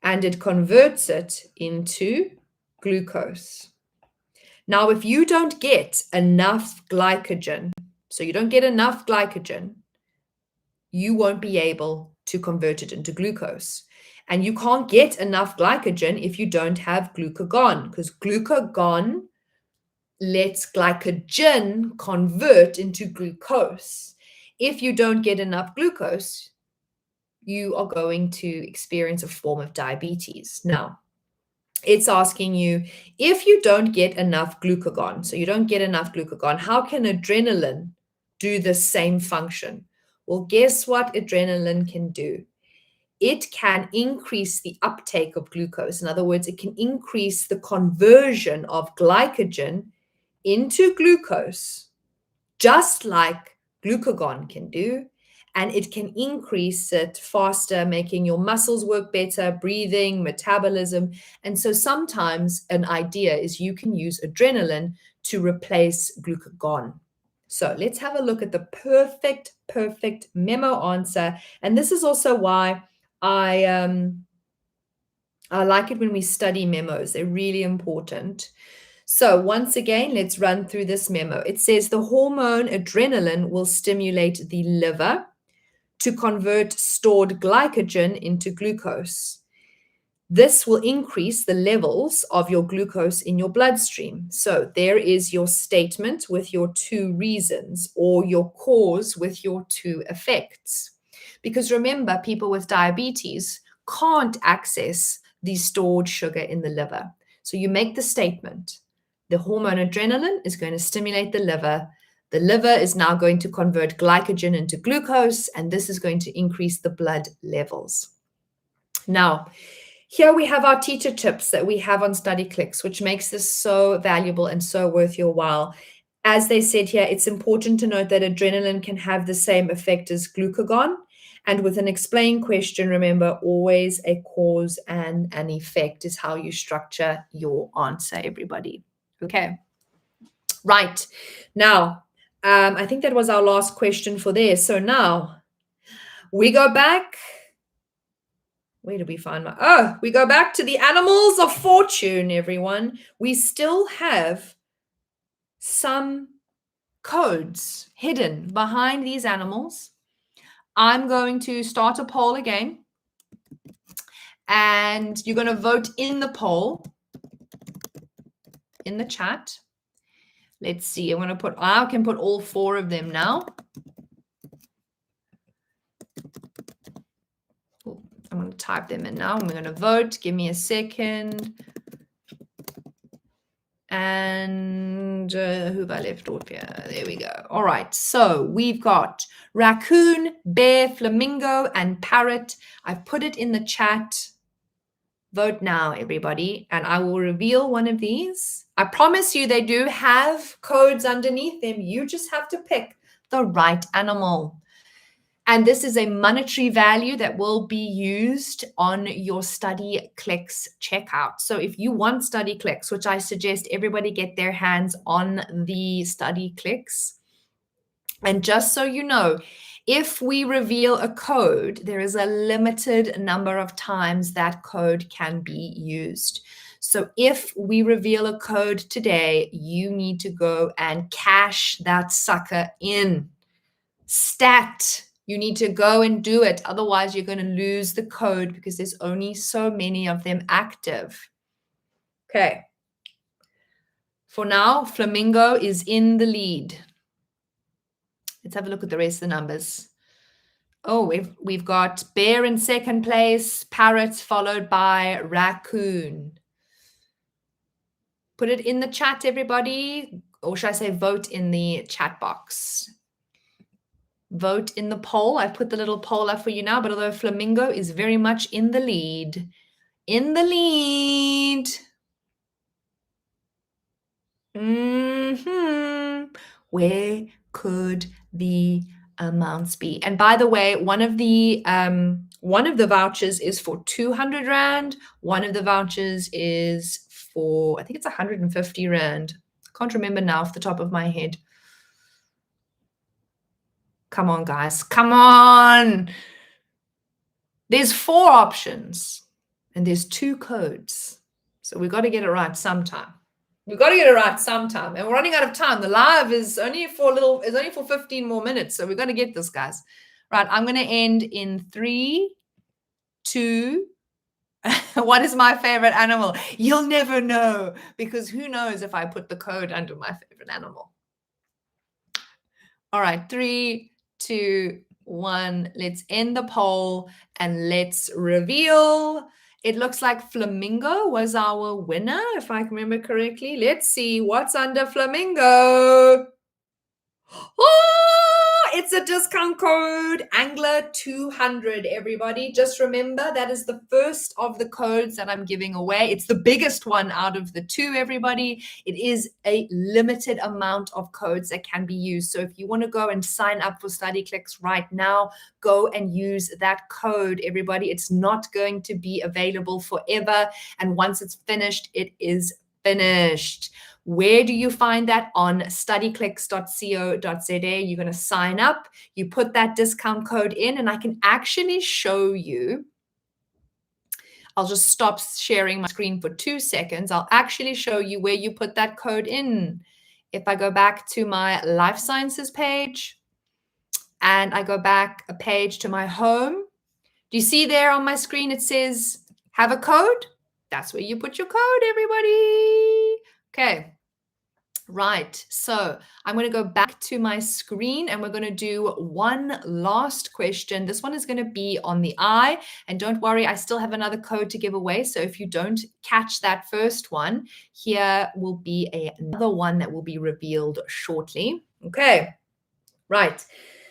and it converts it into glucose. Now, if you don't get enough glycogen, so you don't get enough glycogen, you won't be able to convert it into glucose. And you can't get enough glycogen if you don't have glucagon, because glucagon lets glycogen convert into glucose. If you don't get enough glucose, you are going to experience a form of diabetes. Now, it's asking you, if you don't get enough glucagon, so you don't get enough glucagon, how can adrenaline do the same function? Well, guess what adrenaline can do? It can increase the uptake of glucose. In other words, it can increase the conversion of glycogen into glucose, just like glucagon can do. And it can increase it faster, making your muscles work better, breathing, metabolism. And so sometimes an idea is you can use adrenaline to replace glucagon. So let's have a look at the perfect memo answer. And this is also why I like it when we study memos. They're really important. So once again, let's run through this memo. It says the hormone adrenaline will stimulate the liver to convert stored glycogen into glucose. This will increase the levels of your glucose in your bloodstream. So there is your statement with your two reasons, or your cause with your two effects. Because remember, people with diabetes can't access the stored sugar in the liver. So you make the statement, the hormone adrenaline is going to stimulate the liver. The liver is now going to convert glycogen into glucose, and this is going to increase the blood levels. Now, here we have our teacher tips that we have on StudyClix, which makes this so valuable and so worth your while. As they said here, it's important to note that adrenaline can have the same effect as glucagon. And with an explain question, remember, always a cause and an effect is how you structure your answer, everybody. Okay. Right. Now, I think that was our last question for there. So now we go back. Where did we find we go back to the animals of fortune, everyone. We still have some codes hidden behind these animals. I'm going to start a poll again. And you're going to vote in the poll in the chat. Let's see. I can put all four of them now. I'm going to type them in now. I'm going to vote. Give me a second. And who have I left off here? There we go. All right. So we've got raccoon, bear, flamingo, and parrot. I've put it in the chat. Vote now, everybody, and I will reveal one of these. I promise you they do have codes underneath them. You just have to pick the right animal. And this is a monetary value that will be used on your StudyClix checkout. So if you want StudyClix, which I suggest everybody get their hands on the StudyClix, and just so you know, if we reveal a code, there is a limited number of times that code can be used. So if we reveal a code today, you need to go and cash that sucker in. Stat. You need to go and do it. Otherwise, you're going to lose the code because there's only so many of them active. Okay. For now, Flamingo is in the lead. Let's have a look at the rest of the numbers. Oh, we've got bear in second place, parrot followed by raccoon. Put it in the chat, everybody. Or should I say vote in the chat box? Vote in the poll. I've put the little poll up for you now, but although Flamingo is very much in the lead. In the lead. Where could the amounts be? And by the way, one of the vouchers is for 200 Rand. One of the vouchers is for, I think it's 150 Rand. I can't remember now off the top of my head. Come on, guys. Come on. There's 4 options and there's 2 codes. So we've got to get it right sometime. We've got to get it right sometime. And we're running out of time. The live is only for 15 more minutes. So we've got to get this, guys. Right. I'm going to end in 3, 2. What is my favorite animal? You'll never know, because who knows if I put the code under my favorite animal. All right. 3, 2, 1. Let's end the poll and let's reveal. It looks like Flamingo was our winner, if I can remember correctly. Let's see what's under Flamingo. Oh, it's a discount code, Angler200, everybody. Just remember, that is the first of the codes that I'm giving away. It's the biggest one out of the 2, everybody. It is a limited amount of codes that can be used. So if you want to go and sign up for StudyClix right now, go and use that code, everybody. It's not going to be available forever. And once it's finished, it is finished. Where do you find that? On studyclix.co.za. You're going to sign up, you put that discount code in, and I can actually show you. I'll just stop sharing my screen for 2 seconds. I'll actually show you where you put that code in. If I go back to my life sciences page and I go back a page to my home, do you see there on my screen it says have a code? That's where you put your code, everybody. Okay. Right, so I'm going to go back to my screen and we're going to do one last question. This one is going to be on the eye, and don't worry, I still have another code to give away. So if you don't catch that first one, here will be another one that will be revealed shortly. Okay, right.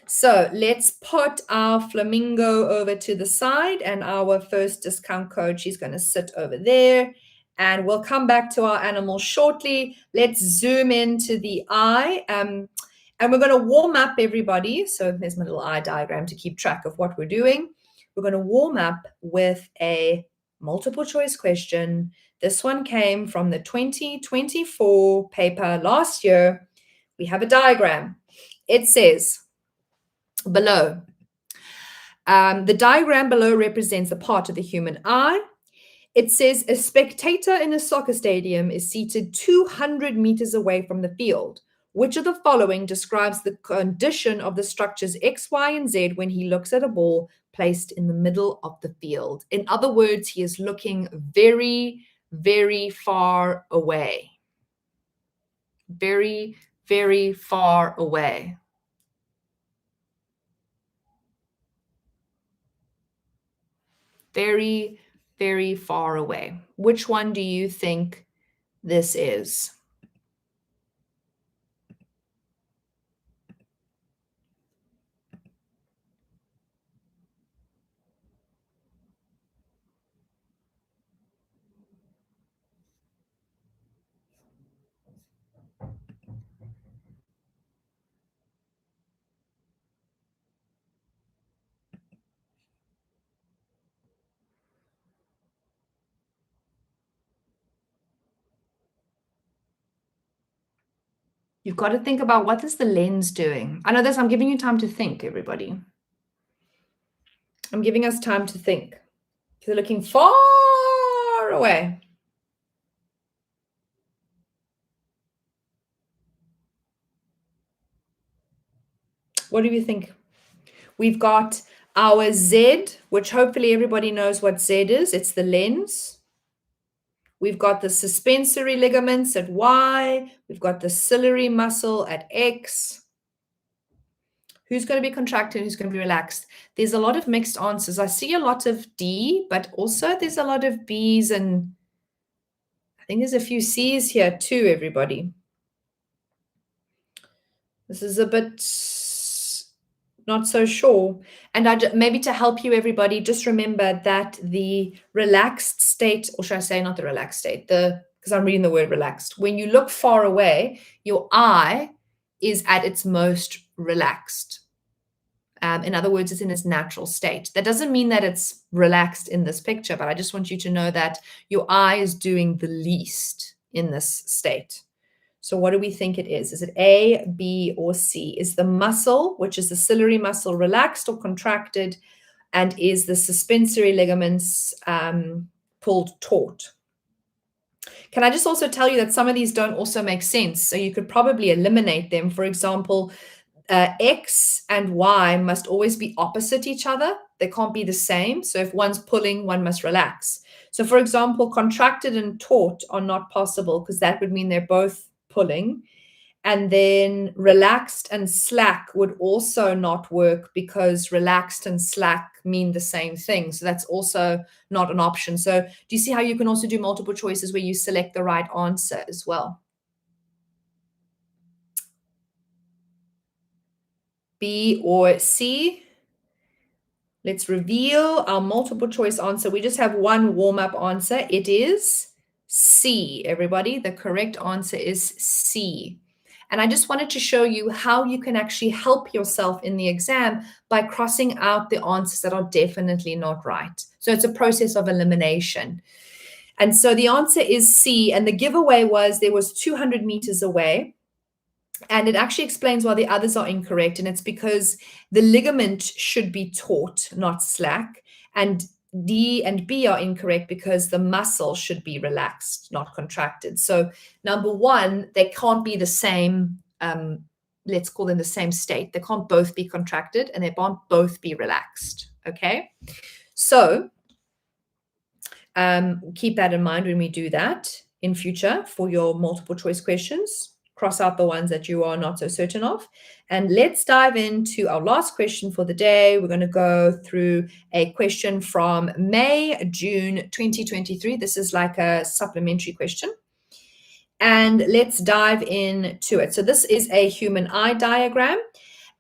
So let's put our Flamingo over to the side, and our first discount code, she's going to sit over there. And we'll come back to our animal shortly. Let's zoom into the eye. And we're going to warm up, everybody. So there's my little eye diagram to keep track of what we're doing. We're going to warm up with a multiple choice question. This one came from the 2024 paper last year. We have a diagram. It says below, the diagram below represents a part of the human eye. It says a spectator in a soccer stadium is seated 200 meters away from the field. Which of the following describes the condition of the structures X, Y, and Z when he looks at a ball placed in the middle of the field? In other words, he is looking very, very far away. Very, very far away. Very, very far away. Which one do you think this is? You've got to think about what is the lens doing. I know this, I'm giving you time to think, everybody. I'm giving us time to think. You're looking far away. What do you think? We've got our Z, which hopefully everybody knows what Z is. It's the lens. We've got the suspensory ligaments at Y. We've got the ciliary muscle at X. Who's going to be contracted? Who's going to be relaxed? There's a lot of mixed answers. I see a lot of D, but also there's a lot of B's, and I think there's a few C's here too, everybody. This is a bit not so sure. And maybe to help you, everybody, just remember that the relaxed state, or should I say not the relaxed state, because I'm reading the word relaxed. When you look far away, your eye is at its most relaxed. In other words, it's in its natural state. That doesn't mean that it's relaxed in this picture, but I just want you to know that your eye is doing the least in this state. So what do we think it is? Is it A, B, or C? Is the muscle, which is the ciliary muscle, relaxed or contracted? And is the suspensory ligaments pulled taut? Can I just also tell you that some of these don't also make sense? So you could probably eliminate them. For example, X and Y must always be opposite each other. They can't be the same. So if one's pulling, one must relax. So for example, contracted and taut are not possible because that would mean they're both pulling. And then relaxed and slack would also not work because relaxed and slack mean the same thing. So that's also not an option. So do you see how you can also do multiple choices where you select the right answer as well? B or C? Let's reveal our multiple choice answer. We just have one warm-up answer. It is C, everybody. The correct answer is C. And I just wanted to show you how you can actually help yourself in the exam by crossing out the answers that are definitely not right. So it's a process of elimination. And so the answer is C. And the giveaway was there was 200 meters away. And it actually explains why the others are incorrect. And it's because the ligament should be taut, not slack. And D and B are incorrect because the muscle should be relaxed, not contracted. So number one, they can't be the same, let's call them the same state. They can't both be contracted and they can't both be relaxed, okay? So keep that in mind when we do that in future for your multiple choice questions. Cross out the ones that you are not so certain of. And let's dive into our last question for the day. We're going to go through a question from May, June 2023. This is like a supplementary question. And let's dive into it. So this is a human eye diagram.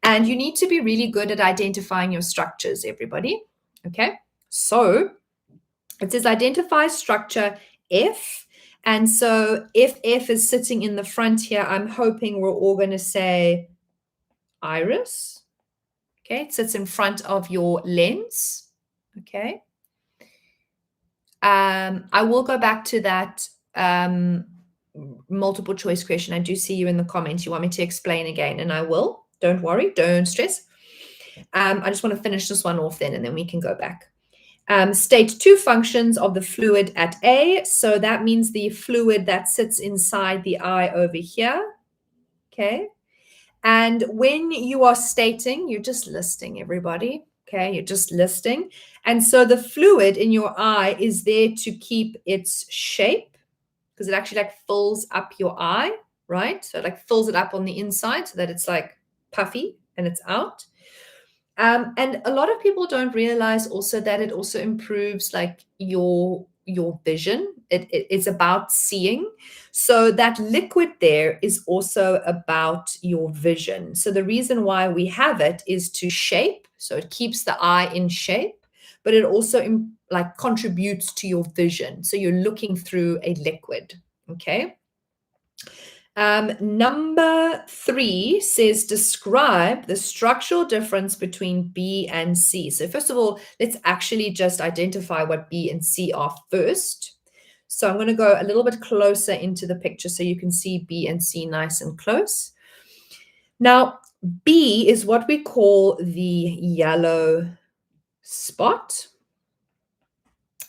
And you need to be really good at identifying your structures, everybody. Okay, so it says identify structure F. And so if F is sitting in the front here, I'm hoping we're all going to say iris. Okay, it sits in front of your lens. Okay. I will go back to that multiple choice question. I do see you in the comments. You want me to explain again, and I will. Don't worry, don't stress. I just want to finish this one off then, and then we can go back. State two functions of the fluid at A. So that means the fluid that sits inside the eye over here. Okay. And when you are stating, you're just listing, everybody. Okay. You're just listing. And so the fluid in your eye is there to keep its shape because it actually like fills up your eye, right? So it like fills it up on the inside so that it's like puffy and it's out. And a lot of people don't realize also that it also improves like your vision. It's about seeing. So that liquid there is also about your vision. So the reason why we have it is to shape. So it keeps the eye in shape, but it also like contributes to your vision. So you're looking through a liquid. Okay. Number 3 says describe the structural difference between B and C. So first of all, let's actually just identify what B and C are first. So I'm going to go a little bit closer into the picture so you can see B and C nice and close. Now, B is what we call the yellow spot,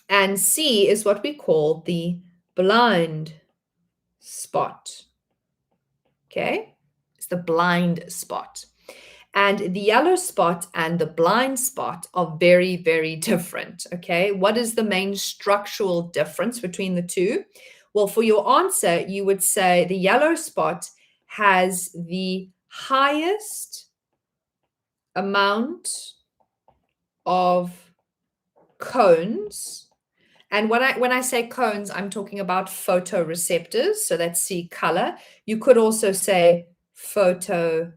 and C is what we call the blind spot. Okay, it's the blind spot. And the yellow spot and the blind spot are very, very different. Okay, what is the main structural difference between the two? Well, for your answer, you would say the yellow spot has the highest amount of cones. And when I say cones, I'm talking about photoreceptors. So that's see color. You could also say photoreceptor.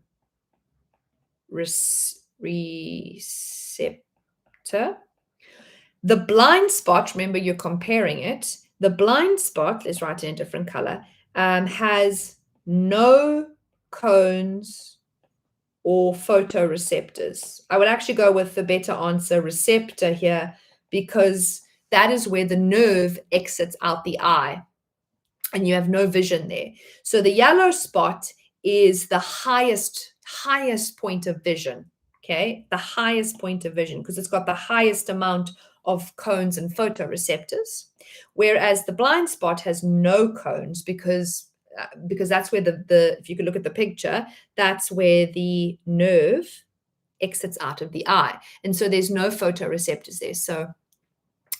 The blind spot, remember you're comparing it. The blind spot, let's write it in a different color, has no cones or photoreceptors. I would actually go with the better answer, receptor here, because that is where the nerve exits out the eye and you have no vision there. So the yellow spot is the highest point of vision, okay? The highest point of vision because it's got the highest amount of cones and photoreceptors, whereas the blind spot has no cones because that's where the if you could look at the picture, that's where the nerve exits out of the eye. And so there's no photoreceptors there. So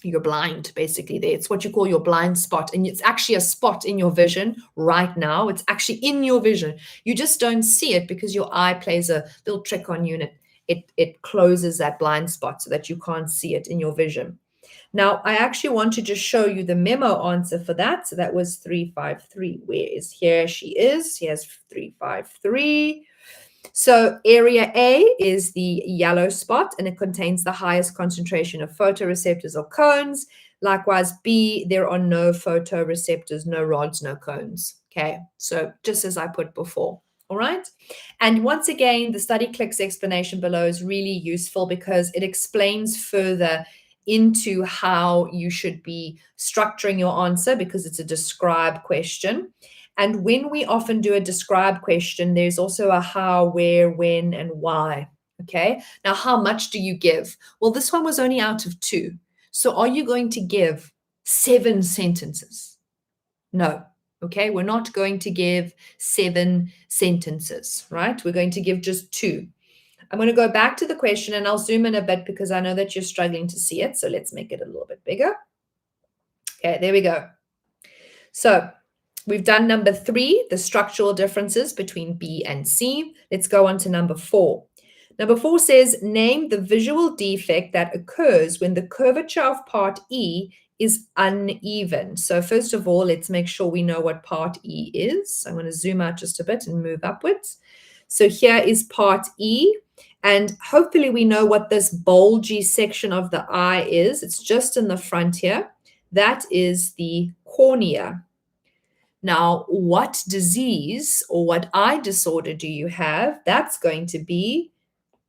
you're blind basically there. It's what you call your blind spot. And it's actually a spot in your vision right now. It's actually in your vision. You just don't see it because your eye plays a little trick on you and it closes that blind spot so that you can't see it in your vision. Now, I actually want to just show you the memo answer for that. So that was 353. Where is here? She is. Here's 353. So area A is the yellow spot, and it contains the highest concentration of photoreceptors or cones. Likewise, B, there are no photoreceptors, no rods, no cones. Okay, so just as I put before. All right. And once again, the StudyClix explanation below is really useful because it explains further into how you should be structuring your answer because it's a describe question. And when we often do a describe question, there's also a how, where, when, and why. Okay. Now, how much do you give? Well, this one was only out of 2. So are you going to give 7 sentences? No. Okay. We're not going to give 7 sentences, right? We're going to give just 2. I'm going to go back to the question and I'll zoom in a bit because I know that you're struggling to see it. So let's make it a little bit bigger. Okay, there we go. So we've done number 3, the structural differences between B and C. Let's go on to number 4. Number 4 says, name the visual defect that occurs when the curvature of part E is uneven. So first of all, let's make sure we know what part E is. I'm going to zoom out just a bit and move upwards. So here is part E. And hopefully we know what this bulgy section of the eye is. It's just in the front here. That is the cornea. Now, what disease or what eye disorder do you have? That's going to be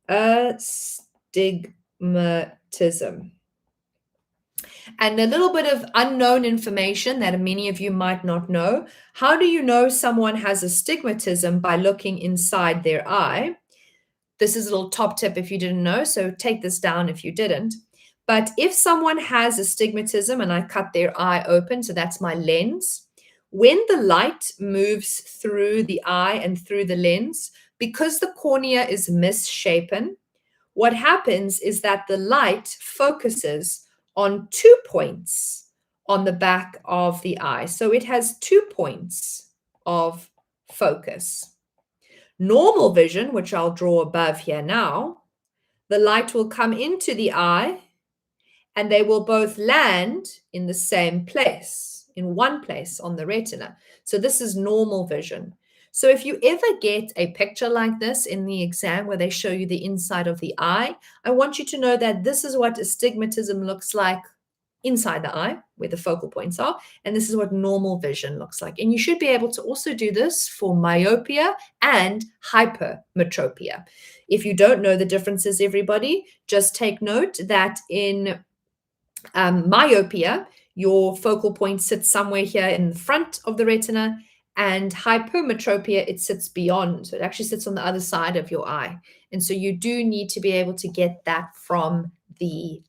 astigmatism. And a little bit of unknown information that many of you might not know. How do you know someone has astigmatism? By looking inside their eye. This is a little top tip if you didn't know, so take this down if you didn't. But if someone has astigmatism and I cut their eye open, so that's my lens, when the light moves through the eye and through the lens, because the cornea is misshapen, what happens is that the light focuses on 2 points on the back of the eye. So it has 2 points of focus. Normal vision, which I'll draw above here now, the light will come into the eye and they will both land in the same place, in one place on the retina. So this is normal vision. So if you ever get a picture like this in the exam where they show you the inside of the eye, I want you to know that this is what astigmatism looks like inside the eye, where the focal points are, and this is what normal vision looks like. And you should be able to also do this for myopia and hypermetropia. If you don't know the differences, everybody, just take note that in myopia, your focal point sits somewhere here in the front of the retina, And hypermetropia, it sits beyond. So it actually sits on the other side of your eye. And so you do need to be able to get that from the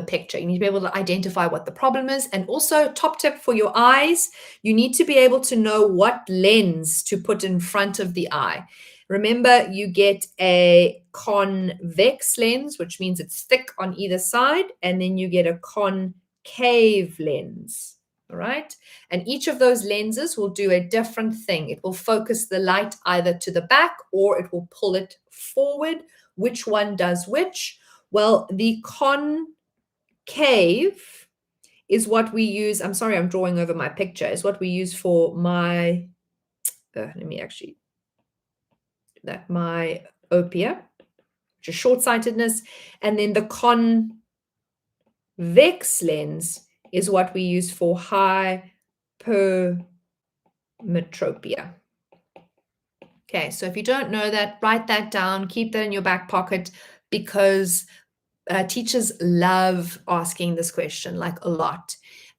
picture. You need to be able to identify what the problem is. And also, top tip for your eyes, you need to be able to know what lens to put in front of the eye. Remember, you get a convex lens, which means it's thick on either side, and then you get a concave lens. All right. And each of those lenses will do a different thing. It will focus the light either to the back or it will pull it forward. Which one does which? Well, the concave is what we use. I'm sorry, I'm drawing over my picture. Is what we use for my, let me actually do that, myopia, which is short-sightedness. And then the convex lens is what we use for hypermetropia. Okay, so if you don't know that, write that down, keep that in your back pocket, because teachers love asking this question, like a lot.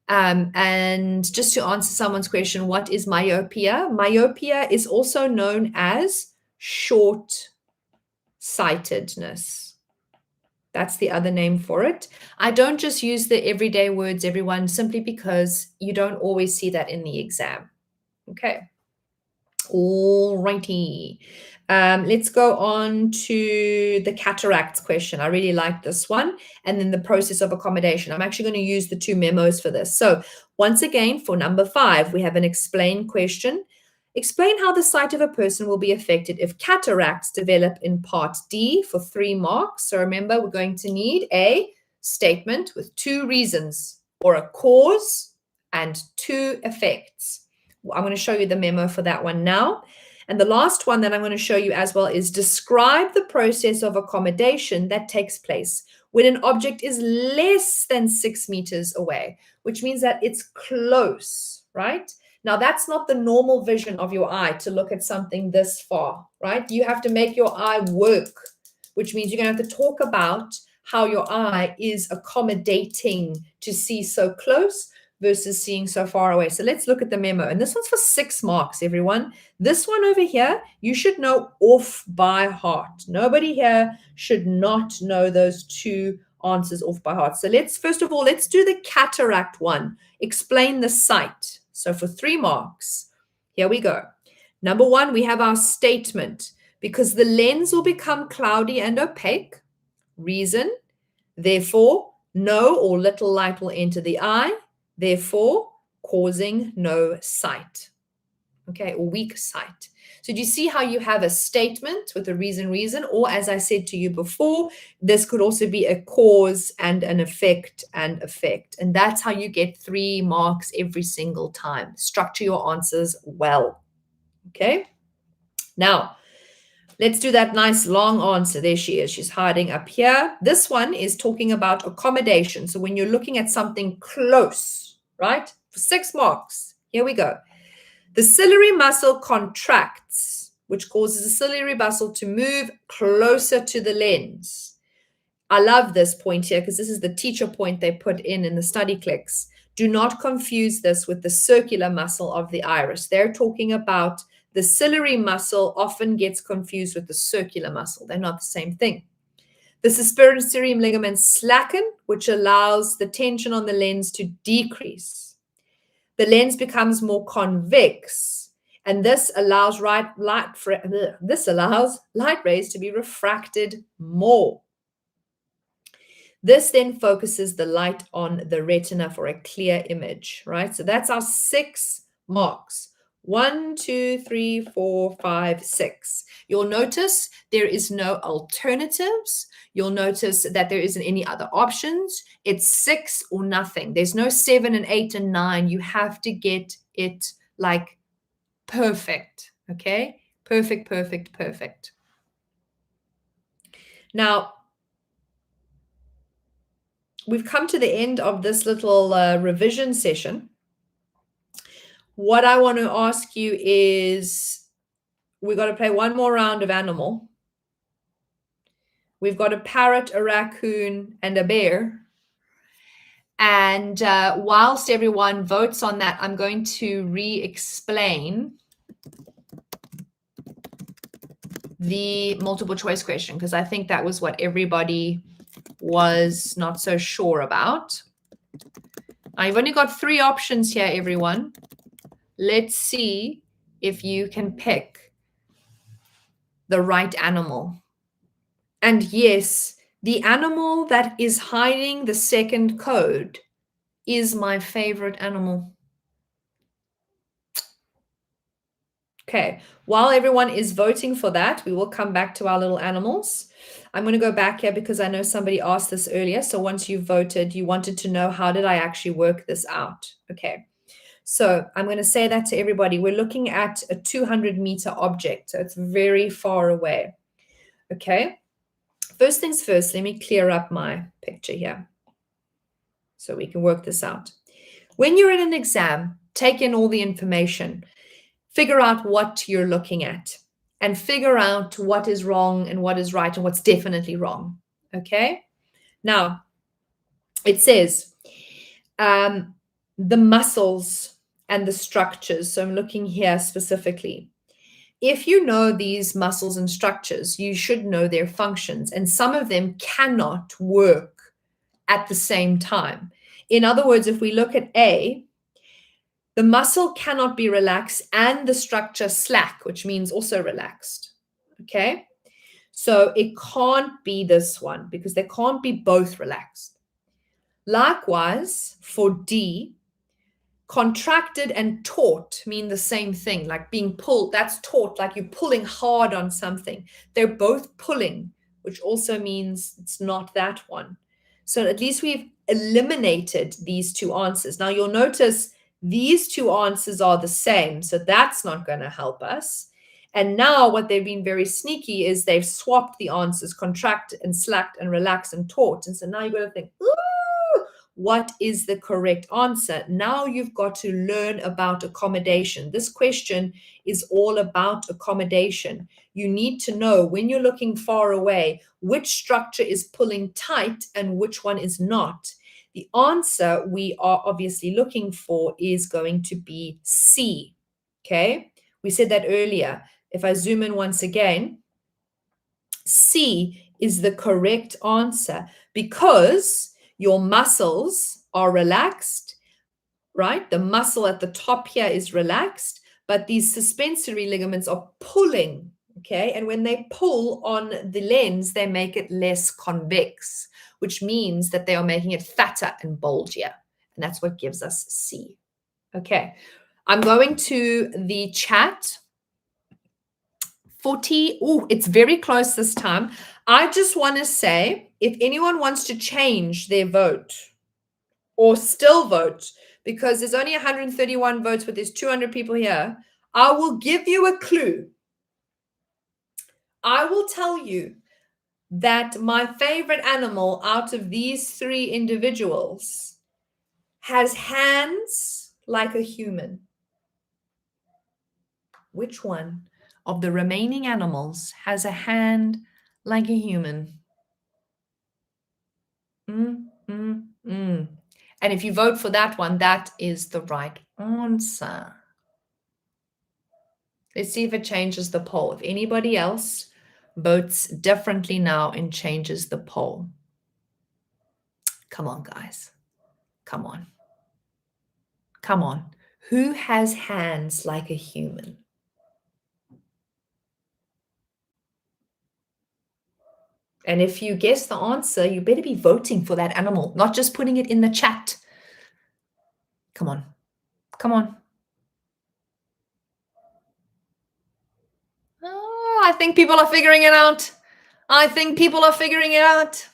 And just to answer someone's question, what is myopia? Myopia is also known as short-sightedness. That's the other name for it. I don't just use the everyday words, everyone, simply because you don't always see that in the exam. Okay. All righty. Let's go on to the cataracts question. I really like this one. And then the process of accommodation. I'm actually going to use the 2 memos for this. So once again, for number 5, we have an explain question. Explain how the sight of a person will be affected if cataracts develop in part D for 3 marks. So remember, we're going to need a statement with 2 reasons, or a cause and 2 effects. I'm going to show you the memo for that one now. And the last one that I'm going to show you as well is describe the process of accommodation that takes place when an object is less than 6 meters away, which means that it's close, right? Now, that's not the normal vision of your eye to look at something this far, right? You have to make your eye work, which means you're going to have to talk about how your eye is accommodating to see so close versus seeing so far away. So let's look at the memo. And this one's for 6 marks, everyone. This one over here, you should know off by heart. Nobody here should not know those 2 answers off by heart. So first of all, let's do the cataract one. Explain the sight. So for 3 marks, here we go. Number 1, we have our statement. Because the lens will become cloudy and opaque. Reason, therefore, no or little light will enter the eye, therefore causing no sight, okay, or weak sight. So do you see how you have a statement with a reason, or as I said to you before, this could also be a cause and an effect and effect. And that's how you get 3 marks every single time. Structure your answers well, okay? Now, let's do that nice long answer. There she is. She's hiding up here. This one is talking about accommodation. So when you're looking at something close, right? For 6 marks. Here we go. The ciliary muscle contracts, which causes the ciliary muscle to move closer to the lens. I love this point here because this is the teacher point they put in the StudyClix. Do not confuse this with the circular muscle of the iris. They're talking about the ciliary muscle often gets confused with the circular muscle. They're not the same thing. The suspensorium ligaments slacken, which allows the tension on the lens to decrease. The lens becomes more convex, and this allows light rays to be refracted more. This then focuses the light on the retina for a clear image, right? So that's our 6 marks. 1, 2, 3, 4, 5, 6. You'll notice there is no alternatives. You'll notice that there isn't any other options. It's 6 or nothing. There's no 7 and 8 and 9. You have to get it like perfect, okay? Perfect, perfect, perfect. Now, we've come to the end of this little revision session. What I want to ask you is, we've got to play one more round of animal. We've got a parrot, a raccoon, and a bear. And whilst everyone votes on that, I'm going to re-explain the multiple choice question because I think that was what everybody was not so sure about. I've only got 3 options here, everyone. Let's see if you can pick the right animal. And yes, the animal that is hiding the second code is my favorite animal. Okay, while everyone is voting for that, we will come back to our little animals. I'm going to go back here because I know somebody asked this earlier. So once you voted, you wanted to know how did I actually work this out? Okay, so I'm going to say that to everybody. We're looking at a 200-meter object, so it's very far away. Okay, first things first, let me clear up my picture here so we can work this out. When you're in an exam, take in all the information. Figure out what you're looking at and figure out what is wrong and what is right and what's definitely wrong. Okay. Now, it says the muscles and the structures. So I'm looking here specifically. If you know these muscles and structures, you should know their functions, and some of them cannot work at the same time. In other words, if we look at A, the muscle cannot be relaxed and the structure slack, which means also relaxed. Okay. So it can't be this one because they can't be both relaxed. Likewise, for D, contracted and taut mean the same thing, like being pulled. That's taut, like you're pulling hard on something. They're both pulling, which also means it's not that one. So at least we've eliminated these 2 answers. Now you'll notice these 2 answers are the same, so that's not going to help us. And now what they've been very sneaky is they've swapped the answers, contracted and slacked and relaxed and taut. And so now you've got to think, ooh, what is the correct answer? Now you've got to learn about accommodation. This question is all about accommodation. You need to know when you're looking far away, which structure is pulling tight and which one is not. The answer we are obviously looking for is going to be C. Okay, we said that earlier. If I zoom in once again, C is the correct answer because your muscles are relaxed, right? The muscle at the top here is relaxed, but these suspensory ligaments are pulling, okay? And when they pull on the lens, they make it less convex, which means that they are making it fatter and bulgier. And that's what gives us C. Okay, I'm going to the chat. 40. Oh, it's very close this time. I just want to say, if anyone wants to change their vote or still vote, because there's only 131 votes, but there's 200 people here, I will give you a clue. I will tell you that my favorite animal out of these 3 individuals has hands like a human. Which one of the remaining animals has a hand like a human? And if you vote for that one, that is the right answer. Let's see if it changes the poll. If anybody else votes differently now and changes the poll. Come on, guys. Come on. Come on. Who has hands like a human? And if you guess the answer, you better be voting for that animal, not just putting it in the chat. Come on. Come on. Oh, I think people are figuring it out. I think people are figuring it out.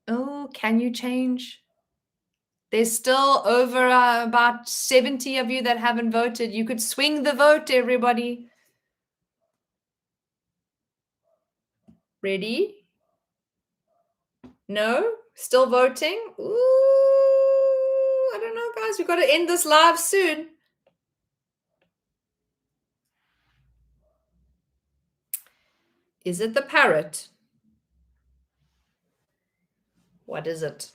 Oh, can you change? There's still over about 70 of you that haven't voted. You could swing the vote, everybody. Ready? No? Still voting? Ooh, I don't know, guys. We've got to end this live soon. Is it the parrot? What is it?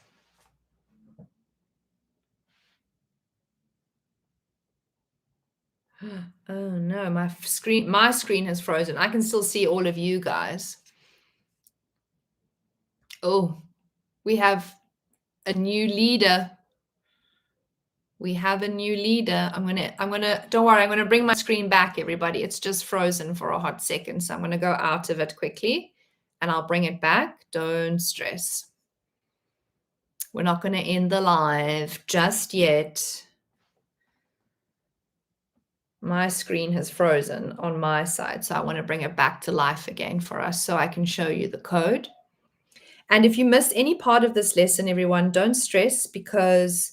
Oh no, my screen has frozen. I can still see all of you guys. Oh, we have a new leader. We have a new leader. Don't worry, I'm gonna bring my screen back, everybody. It's just frozen for a hot second. So I'm gonna go out of it quickly and I'll bring it back. Don't stress. We're not gonna end the live just yet. My screen has frozen on my side. So I want to bring it back to life again for us so I can show you the code. And if you missed any part of this lesson, everyone, don't stress because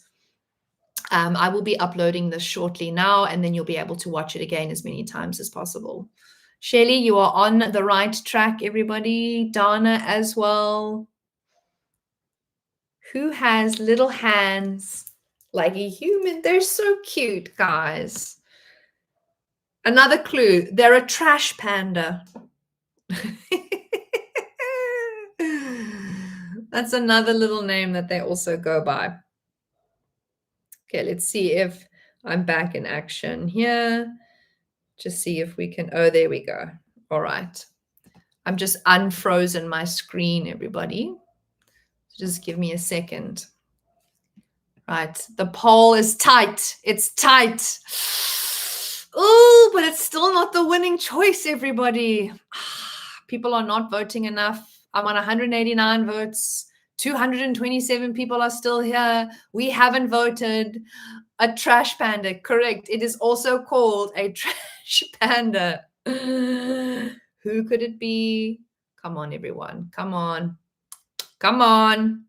I will be uploading this shortly now, and then you'll be able to watch it again as many times as possible. Shelly, you are on the right track, everybody. Dana as well. Who has little hands like a human? They're so cute, guys. Another clue, they're a trash panda. That's another little name that they also go by. Okay, let's see if I'm back in action here. Just see if we can, oh, there we go. All right. I'm just unfrozen my screen, everybody. Just give me a second. Right, the poll is tight. It's tight. Oh, but it's still not the winning choice, everybody. People are not voting enough. I'm on 189 votes. 227 people are still here. We haven't voted. A trash panda, correct. It is also called a trash panda. Who could it be? Come on, everyone. Come on. Come on.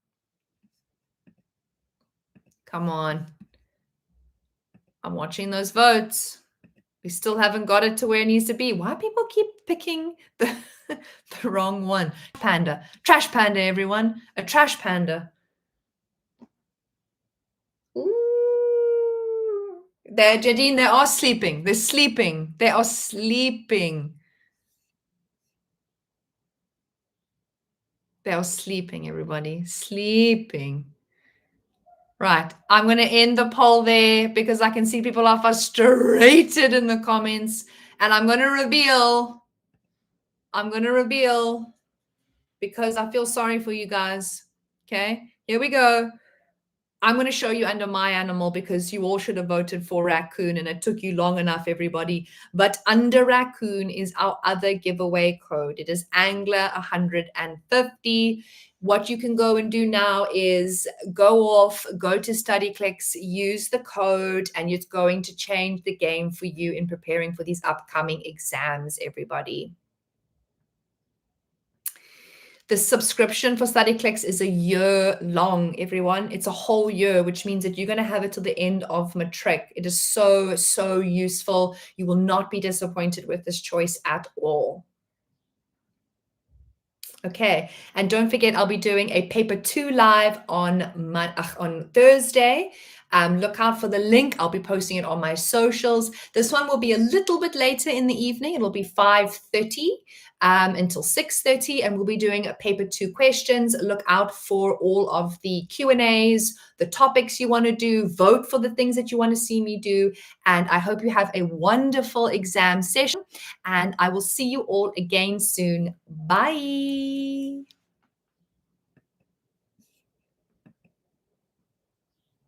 Come on. I'm watching those votes. We still haven't got it to where it needs to be. Why people keep picking the wrong one? Panda. Trash panda, everyone. A trash panda. Ooh. Jadine, they are sleeping. They're sleeping. They are sleeping. They are sleeping, everybody. Sleeping. Right. I'm going to end the poll there because I can see people are frustrated in the comments. And I'm going to reveal because I feel sorry for you guys. Okay. Here we go. I'm going to show you under my animal because you all should have voted for raccoon and it took you long enough, everybody. But under raccoon is our other giveaway code. It is Angler 150. What you can go and do now is go to StudyClix, use the code, and it's going to change the game for you in preparing for these upcoming exams, everybody. The subscription for StudyClix is a year long, everyone. It's a whole year, which means that you're going to have it till the end of matric. It is so, so useful. You will not be disappointed with this choice at all. Okay, and don't forget, I'll be doing a paper 2 live on Thursday. Look out for the link. I'll be posting it on my socials. This one will be a little bit later in the evening. It'll be 5:30 until 6:30, and we'll be doing a paper 2 questions. Look out for all of the Q&As, the topics you want to do, vote for the things that you want to see me do, and I hope you have a wonderful exam session, and I will see you all again soon. Bye.